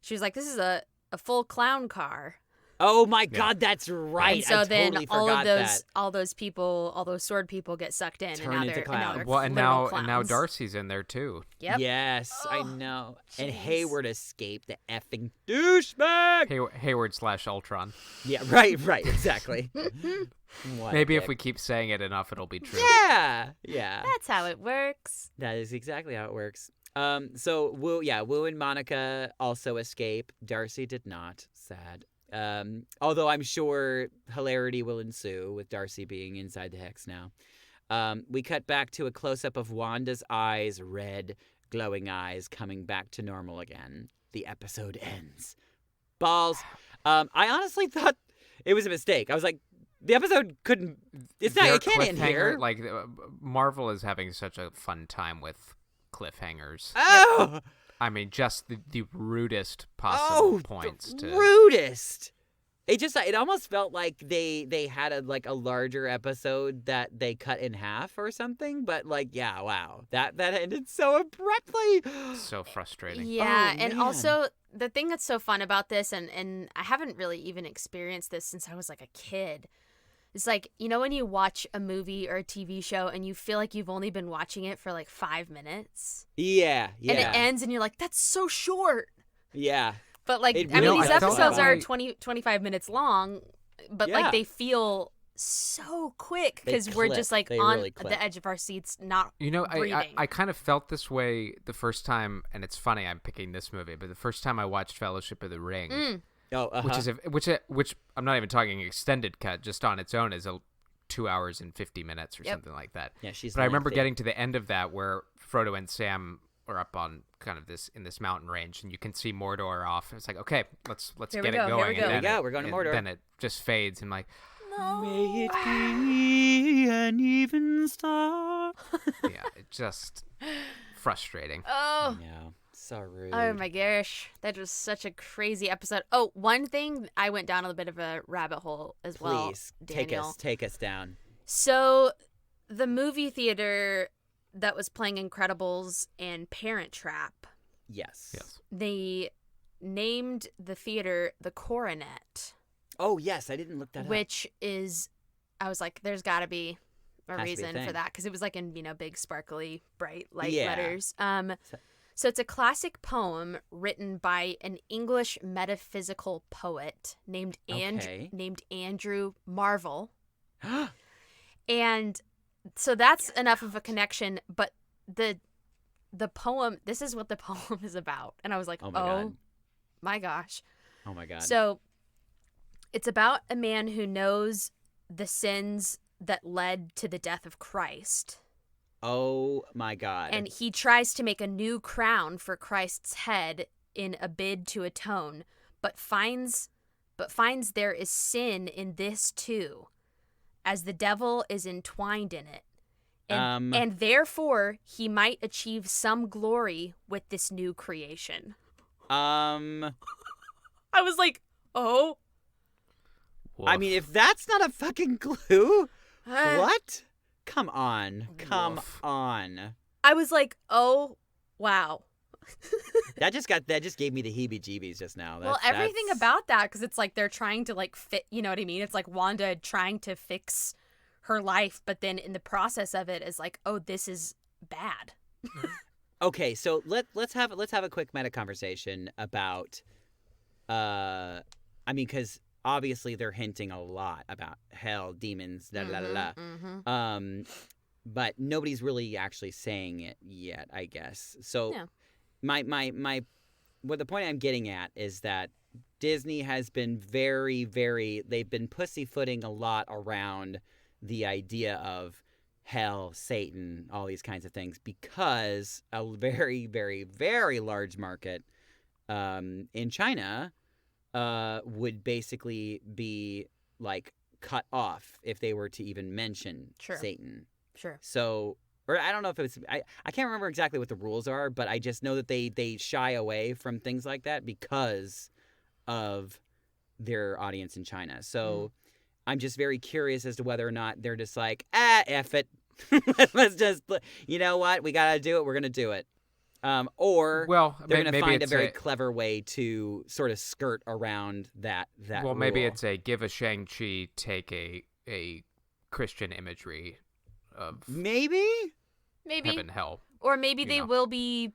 She was like, "This is a full clown car." Oh my God, that's right. And so I then totally all forgot of that. those people, all those sword people get sucked in, Turn and now into they're clowns. Well, and literal now clowns. Darcy's in there too. Yep. Yes, I Oh, know. And jeez. Hayward escaped, the effing douchebag. Hayward / Ultron. Yeah, right, exactly. What a Maybe if dick. we keep saying it enough, it'll be true. Yeah. That's how it works. That is exactly how it works. So Wu and Monica also escape. Darcy did not. Sad. Although I'm sure hilarity will ensue with Darcy being inside the hex now. We cut back to a close-up of Wanda's eyes, red, glowing eyes, coming back to normal again. The episode ends. Balls. I honestly thought it was a mistake. I was like, the episode it can't end cliffhanger, here. Like Marvel is having such a fun time with cliffhangers. Oh, I mean, just the rudest possible points the to. rudest. It almost felt like they had a larger episode that they cut in half or something. But yeah, wow, that ended so abruptly. So frustrating. Yeah, Oh, and man. also the thing that's so fun about this, and I haven't really even experienced this since I was like a kid. It's like, when you watch a movie or a TV show and you feel like you've only been watching it for like 5 minutes. Yeah. And it ends and you're like, that's so short. Yeah. But like, It I mean, really these felt that episodes are way. 25 minutes long, but Yeah. like they feel so quick They because we're just clip. like They on really clip. the edge of our seats, not I breathing. kind of felt this way the first time, and it's funny I'm picking this movie, but the first time I watched Fellowship of the Ring, Oh, which I'm not even talking extended cut, just on its own is 2 hours and 50 minutes or Yep. something like that. Yeah, she's But I remember lengthy. getting to the end of that where Frodo and Sam are up on kind of this mountain range, and you can see Mordor off. It's like, okay, let's Here get we it go, here going. we and go. then Here we go, it- we're going to and Mordor. Then it just fades, and like, May it be an even star. yeah, it just frustrating. Oh. Yeah, so rude. Oh my gosh, that was such a crazy episode. Oh, one thing, I went down a bit of a rabbit hole as well. Please Daniel. take us down. So, the movie theater that was playing Incredibles and Parent Trap, Yes. Yes. they named the theater the Coronet, Oh yes, I didn't look that up. which is, I was like, there's got to be a Has to be a reason for thing. that because it was like in big sparkly bright light Yeah. letters. So- So it's a classic poem written by an English metaphysical poet named Okay. named Andrew Marvell. And so that's enough of a connection, but the poem, this is what the poem is about. And I was like, Oh my God. my gosh. Oh my God. So it's about a man who knows the sins that led to the death of Christ. Oh my God. And he tries to make a new crown for Christ's head in a bid to atone, but finds there is sin in this too, as the devil is entwined in it. And therefore he might achieve some glory with this new creation. I I was like, oh. mean, if that's not a fucking clue, Uh, what? Come on. Come Woof. on. I was like, oh, wow. That just gave me the heebie-jeebies just now. Well, everything about that, because it's like they're trying to like fit, you know what I mean? It's like Wanda trying to fix her life, but then in the process of it is like, oh, this is bad. Okay, so let's have a quick meta conversation about I mean, because obviously they're hinting a lot about hell, demons, la la la la. Mm-hmm. But nobody's really actually saying it yet, I guess. So No. my what the point I'm getting at is that Disney has been they've been pussyfooting a lot around the idea of hell, Satan, all these kinds of things, because a very, very, very large market in China would basically be like cut off if they were to even mention Sure. Satan. Sure. So, or I don't know if it was, I can't remember exactly what the rules are, but I just know that they shy away from things like that because of their audience in China. So I'm just very curious as to whether or not they're just like, F it. Let's just, you know what? We got to do it. We're going to do it. Or Well, they're going to maybe find a it's very clever way to sort of skirt around that well, maybe rule. it's a give a Shang-Chi, take a Christian imagery of Maybe? Maybe. heaven, hell. Or maybe you they know. will be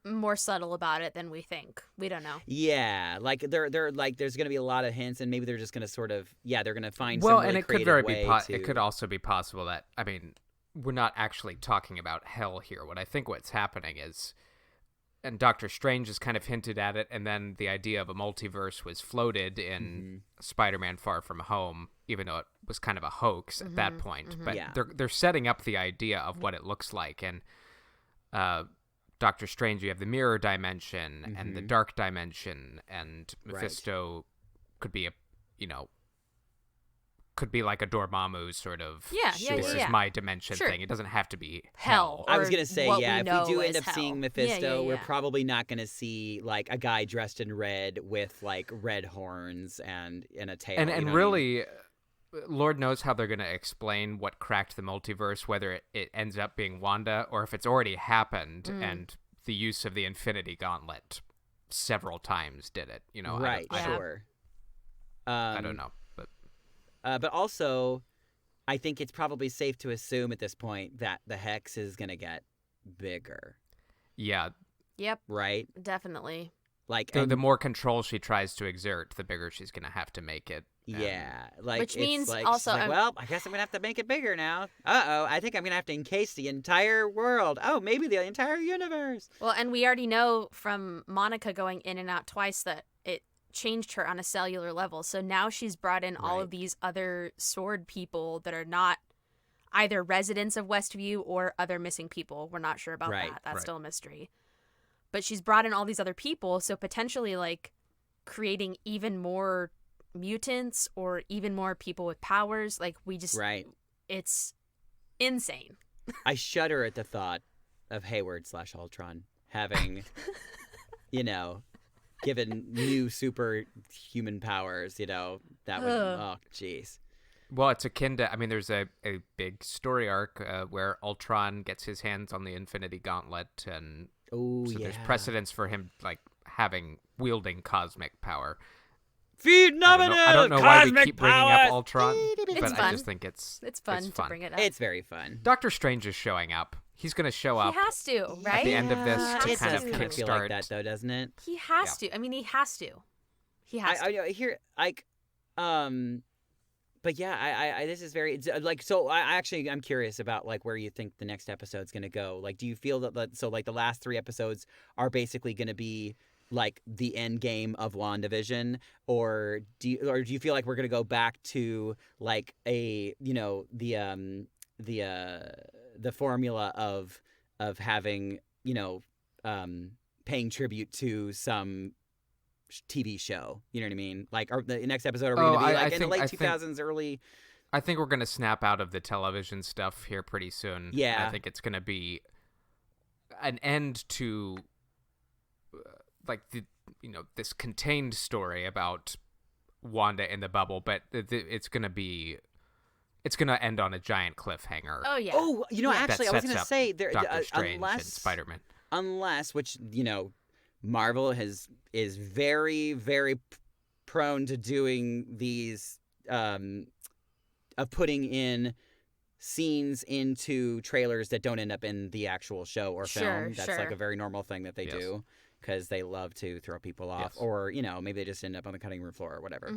more subtle about it than we think. We don't know. Yeah, like they're like there's going to be a lot of hints, and maybe they're just going to sort of they're going to find Well, some really and it could creative very way be it could also be possible that, I mean, we're not actually talking about hell here. What I think what's happening is, and Doctor Strange has kind of hinted at it, and then the idea of a multiverse was floated in Spider-Man Far From Home, even though it was kind of a hoax at that point. But Yeah. they're setting up the idea of what it looks like, and Doctor Strange, you have the mirror dimension and the dark dimension, and Right. Mephisto could be could be like a Dormammu sort of. Yeah, This is my dimension Sure. thing. It doesn't have to be Hell. I was or gonna say, what yeah, we if know we do end as up seeing hell. Mephisto, we're Yeah. probably not gonna see like a guy dressed in red with like red horns and a tail. And you know what I mean? really, Lord knows how they're going to explain what cracked the multiverse, whether it ends up being Wanda or if it's already happened and the use of the Infinity Gauntlet several times did it. You know, right? I Sure. I don't know, but But also, I think it's probably safe to assume at this point that the hex is gonna get bigger, yeah, Yep, right? definitely. Like, the more control she tries to exert, the bigger she's going to have to make it. yeah, like Which it's means like, also she's like, I'm- well, I guess I'm gonna have to make it bigger now. I think I'm gonna have to encase the entire world. Oh, maybe the entire universe. Well, and we already know from Monica going in and out twice that it changed her on a cellular level. So now she's brought in all Right. of these other sword people that are not either residents of Westview or other missing people. We're not sure about Right, that. That's right. still a mystery. But she's brought in all these other people, so potentially like creating even more mutants or even more people with powers. Like we just Right. it's insane. I shudder at the thought of Hayward / Ultron having, you know, given new superhuman powers. You know, that would. Oh, jeez. Well, it's akin to, I mean, there's a big story arc where Ultron gets his hands on the Infinity Gauntlet, and Oh, so yeah. there's precedence for him, like, wielding cosmic power. Feed I don't know why we cosmic keep bringing powers! up Ultron, It's but I fun. just think it's It's fun to bring it up. It's very fun. Doctor Strange is showing up. He's going to show up. He has to, right? at the end of this to it kind does of kind of feel like kickstart- that, though, doesn't it? He has to. I mean, he has to. He has to. I hear like, but yeah, I this is very like so. I'm curious about like where you think the next episode's gonna go. Like, do you feel that so like the last 3 episodes are basically gonna be like the end game of WandaVision, or do you feel like we're gonna go back to like a the formula of having paying tribute to some TV show, you know what I mean? Like, or the next episode, are we going to be like in the late 2000s, early? I think we're going to snap out of the television stuff here pretty soon. Yeah. I think it's going to be an end to like this contained story about Wanda in the bubble, but it's going to end on a giant cliffhanger. Oh yeah. Oh, actually, I was sets going to up say there, Doctor Strange and unless Spider-Man. unless which Marvel is very, very prone to doing these of putting in scenes into trailers that don't end up in the actual show or film. That's like a very normal thing that they do because they love to throw people off, or maybe they just end up on the cutting room floor or whatever.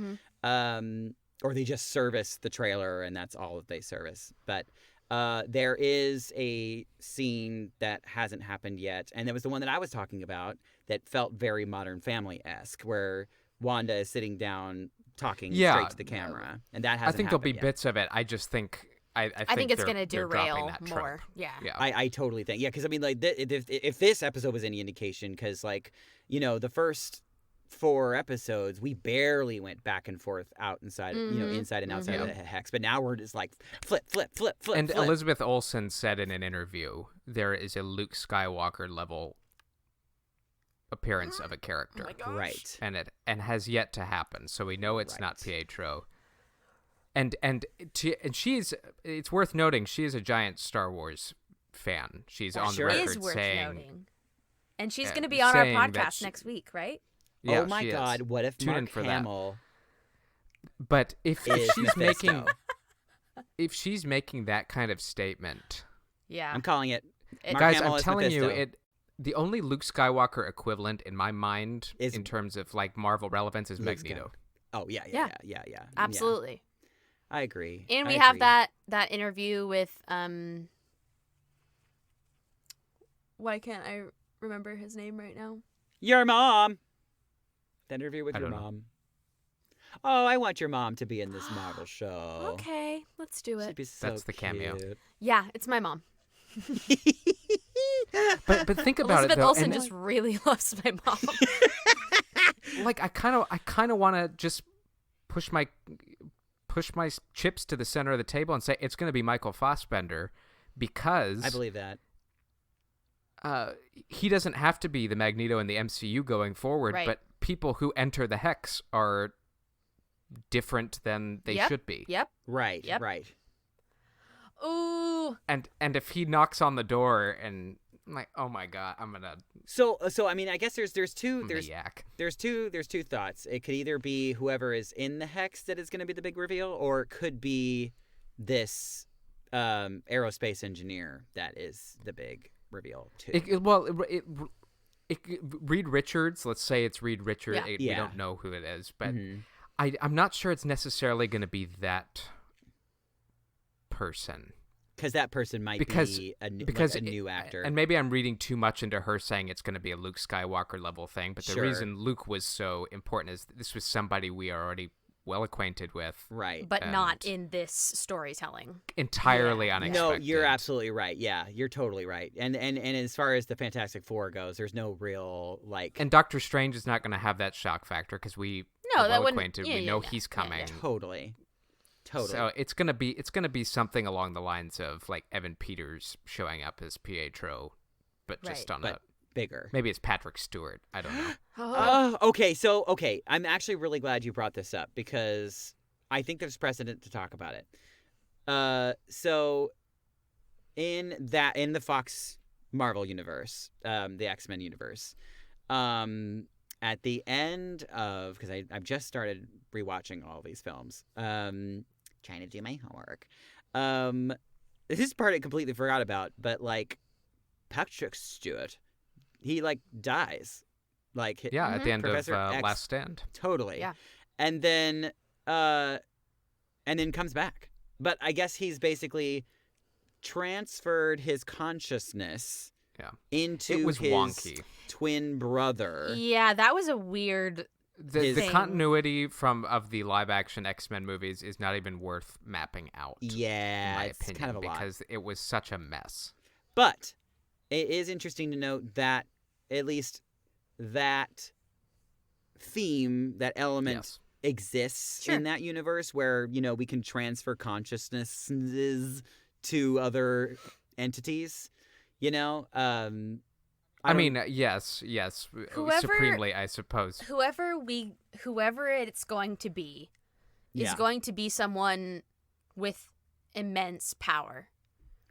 Mm-hmm. Or they just service the trailer and that's all that they service. But there is a scene that hasn't happened yet, and that was the one that I was talking about that felt very Modern Family-esque, where Wanda is sitting down talking straight to the camera, and that hasn't I think there'll be happened yet. bits of it. I just think I think it's they're- going to they're dropping derail that trope. more. Yeah. Yeah. I totally think, because I mean, like, if this episode was any indication, because like, the first 4 episodes we barely went back and forth inside and outside of the hex, but now we're just like flip. And flip. Elizabeth Olsen said in an interview, there is a Luke Skywalker level appearance of a character, Right. and has yet to happen. So we know it's not Pietro. And she's, it's worth noting, she is a giant Star Wars fan. She's on the Sure. It record is worth saying, noting. And she's going to be on our saying that podcast she- next week, right? yeah, Oh my she is. God! What if Tune in Mark for that. Hamill But if is she's Mephisto? making that kind of statement, Yeah. I'm calling it. Mark guys, Hamill I'm is telling you, Mephisto. the only Luke Skywalker equivalent in my mind, Is- in terms of like Marvel relevance, is Luke Magneto. Oh yeah. Absolutely. I agree. And I we have agree. that interview with why can't I remember his name right now? Your mom. That interview with I your don't know. mom. Oh, I want your mom to be in this Marvel show. Okay, let's do She'd it. be so That's the cameo. cute. Yeah, it's my mom. But think about Elizabeth it though, Olsen and just really loves my mom. like I kind of want to just push push my chips to the center of the table and say it's going to be Michael Fassbender because I believe that. He doesn't have to be the Magneto in the MCU going forward, Right. but people who enter the Hex are different than they should be. Yep. Right. Yep. Right. Ooh. And if he knocks on the door and I'm like, oh my god, I'm gonna So I mean, I guess there's two yak. there's two thoughts. It could either be whoever is in the Hex that is going to be the big reveal, or it could be this aerospace engineer that is the big reveal too. Reed Richards. Let's say it's Reed Richards. Yeah. We Yeah. don't know who it is, but Mhm. I'm not sure it's necessarily going to be that person. Because that person might be a new actor. And maybe I'm reading too much into her saying it's going to be a Luke Skywalker level thing. But the Sure. reason Luke was so important is this was somebody we are already well acquainted with. Right. But not And- in this storytelling. Entirely Yeah. unexpected. No, you're absolutely right. Yeah, you're totally right. And as far as the Fantastic Four goes, there's no real like And Doctor Strange is not going to have that shock factor because we No, are that well wouldn't- acquainted. yeah, we yeah, know yeah. he's Yeah, yeah. coming. totally. So it's gonna be something along the lines of like Evan Peters showing up as Pietro, but just Right. on But bigger. maybe it's Patrick Stewart. I don't know. Okay. I'm actually really glad you brought this up because I think there's precedent to talk about it. So in the Fox Marvel universe, the X-Men universe, at the end of, because I've just started rewatching all these films, trying to do my homework. This is part I completely forgot about, but like Patrick Stewart, he like dies, like Yeah, at the end Professor of X. Last Stand. totally, Yeah. and then comes back. But I guess he's basically transferred his consciousness Yeah. into It was his wonky. twin brother. Yeah, that was a weird. The Thing. continuity of the live action X-Men movies is not even worth mapping out. Yeah, in my it's opinion, kind of a lot. because it was such a mess. But it is interesting to note that at least that theme, that element Yes. exists Sure. in that universe where, we can transfer consciousnesses to other entities, I mean, yes, Whoever- supremely, I suppose. Whoever it's going to be is going to be someone with immense power.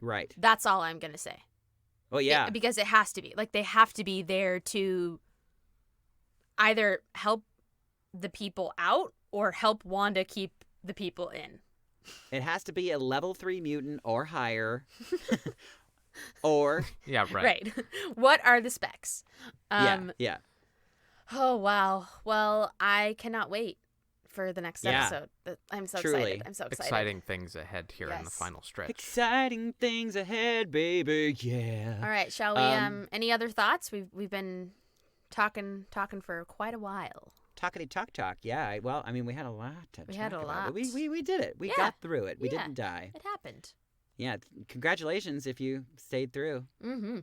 Right. That's all I'm gonna say. Well, yeah. Because it has to be. Like, they have to be there to either help the people out or help Wanda keep the people in. It has to be a level 3 mutant or higher. Or Yeah, right. Right. What are the specs? yeah. Oh, wow. Well, I cannot wait for the next Yeah. episode. I'm so Truly. excited. I'm so excited. Exciting things ahead here in the Yes. final stretch. Exciting things ahead, baby. Yeah. All right, shall we? Any other thoughts? We've been talking for quite a while. Talkity talk. Yeah. Well, I mean, we had a lot to We talk had a about, lot. but we did it. We Yeah. got through it. We Yeah. didn't die. It happened. Yeah. Congratulations if you stayed through. Mm-hmm.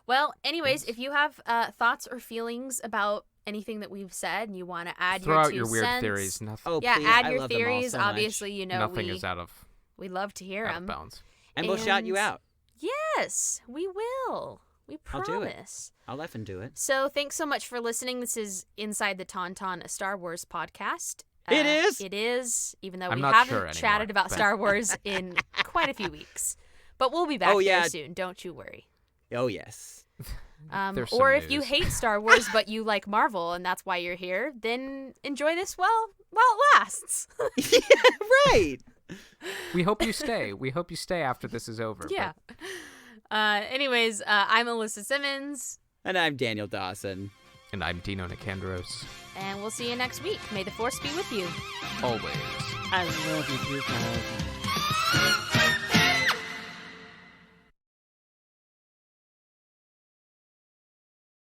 Well, anyways, if you have thoughts or feelings about anything that we've said and you want to add Throw your out 2 your weird cents, theories. Nothing, Oh, yeah, please. add I your love them all theories. so much. Obviously, nothing is out of we love to hear them. bounds. And we'll shout you And- out. Yes, we will. We I'll do it. promise. I'll effing do it. So thanks so much for listening. This is Inside the Tauntaun, a Star Wars podcast. It is? It is, even though I'm we not haven't sure anymore, chatted about but- Star Wars in quite a few weeks. But we'll be back Oh, yeah. very soon. Don't you worry. Oh, yes. There's Or some if you news. hate Star Wars but you like Marvel and that's why you're here, then enjoy this while it lasts. Yeah, right. We hope you stay. We hope you stay after this is over. Yeah. Anyways, I'm Alyssa Simmons, And I'm Daniel Dawson. And I'm Dino Nicandros. and we'll see you next week. May the Force be with you. Always. I love you, 2000.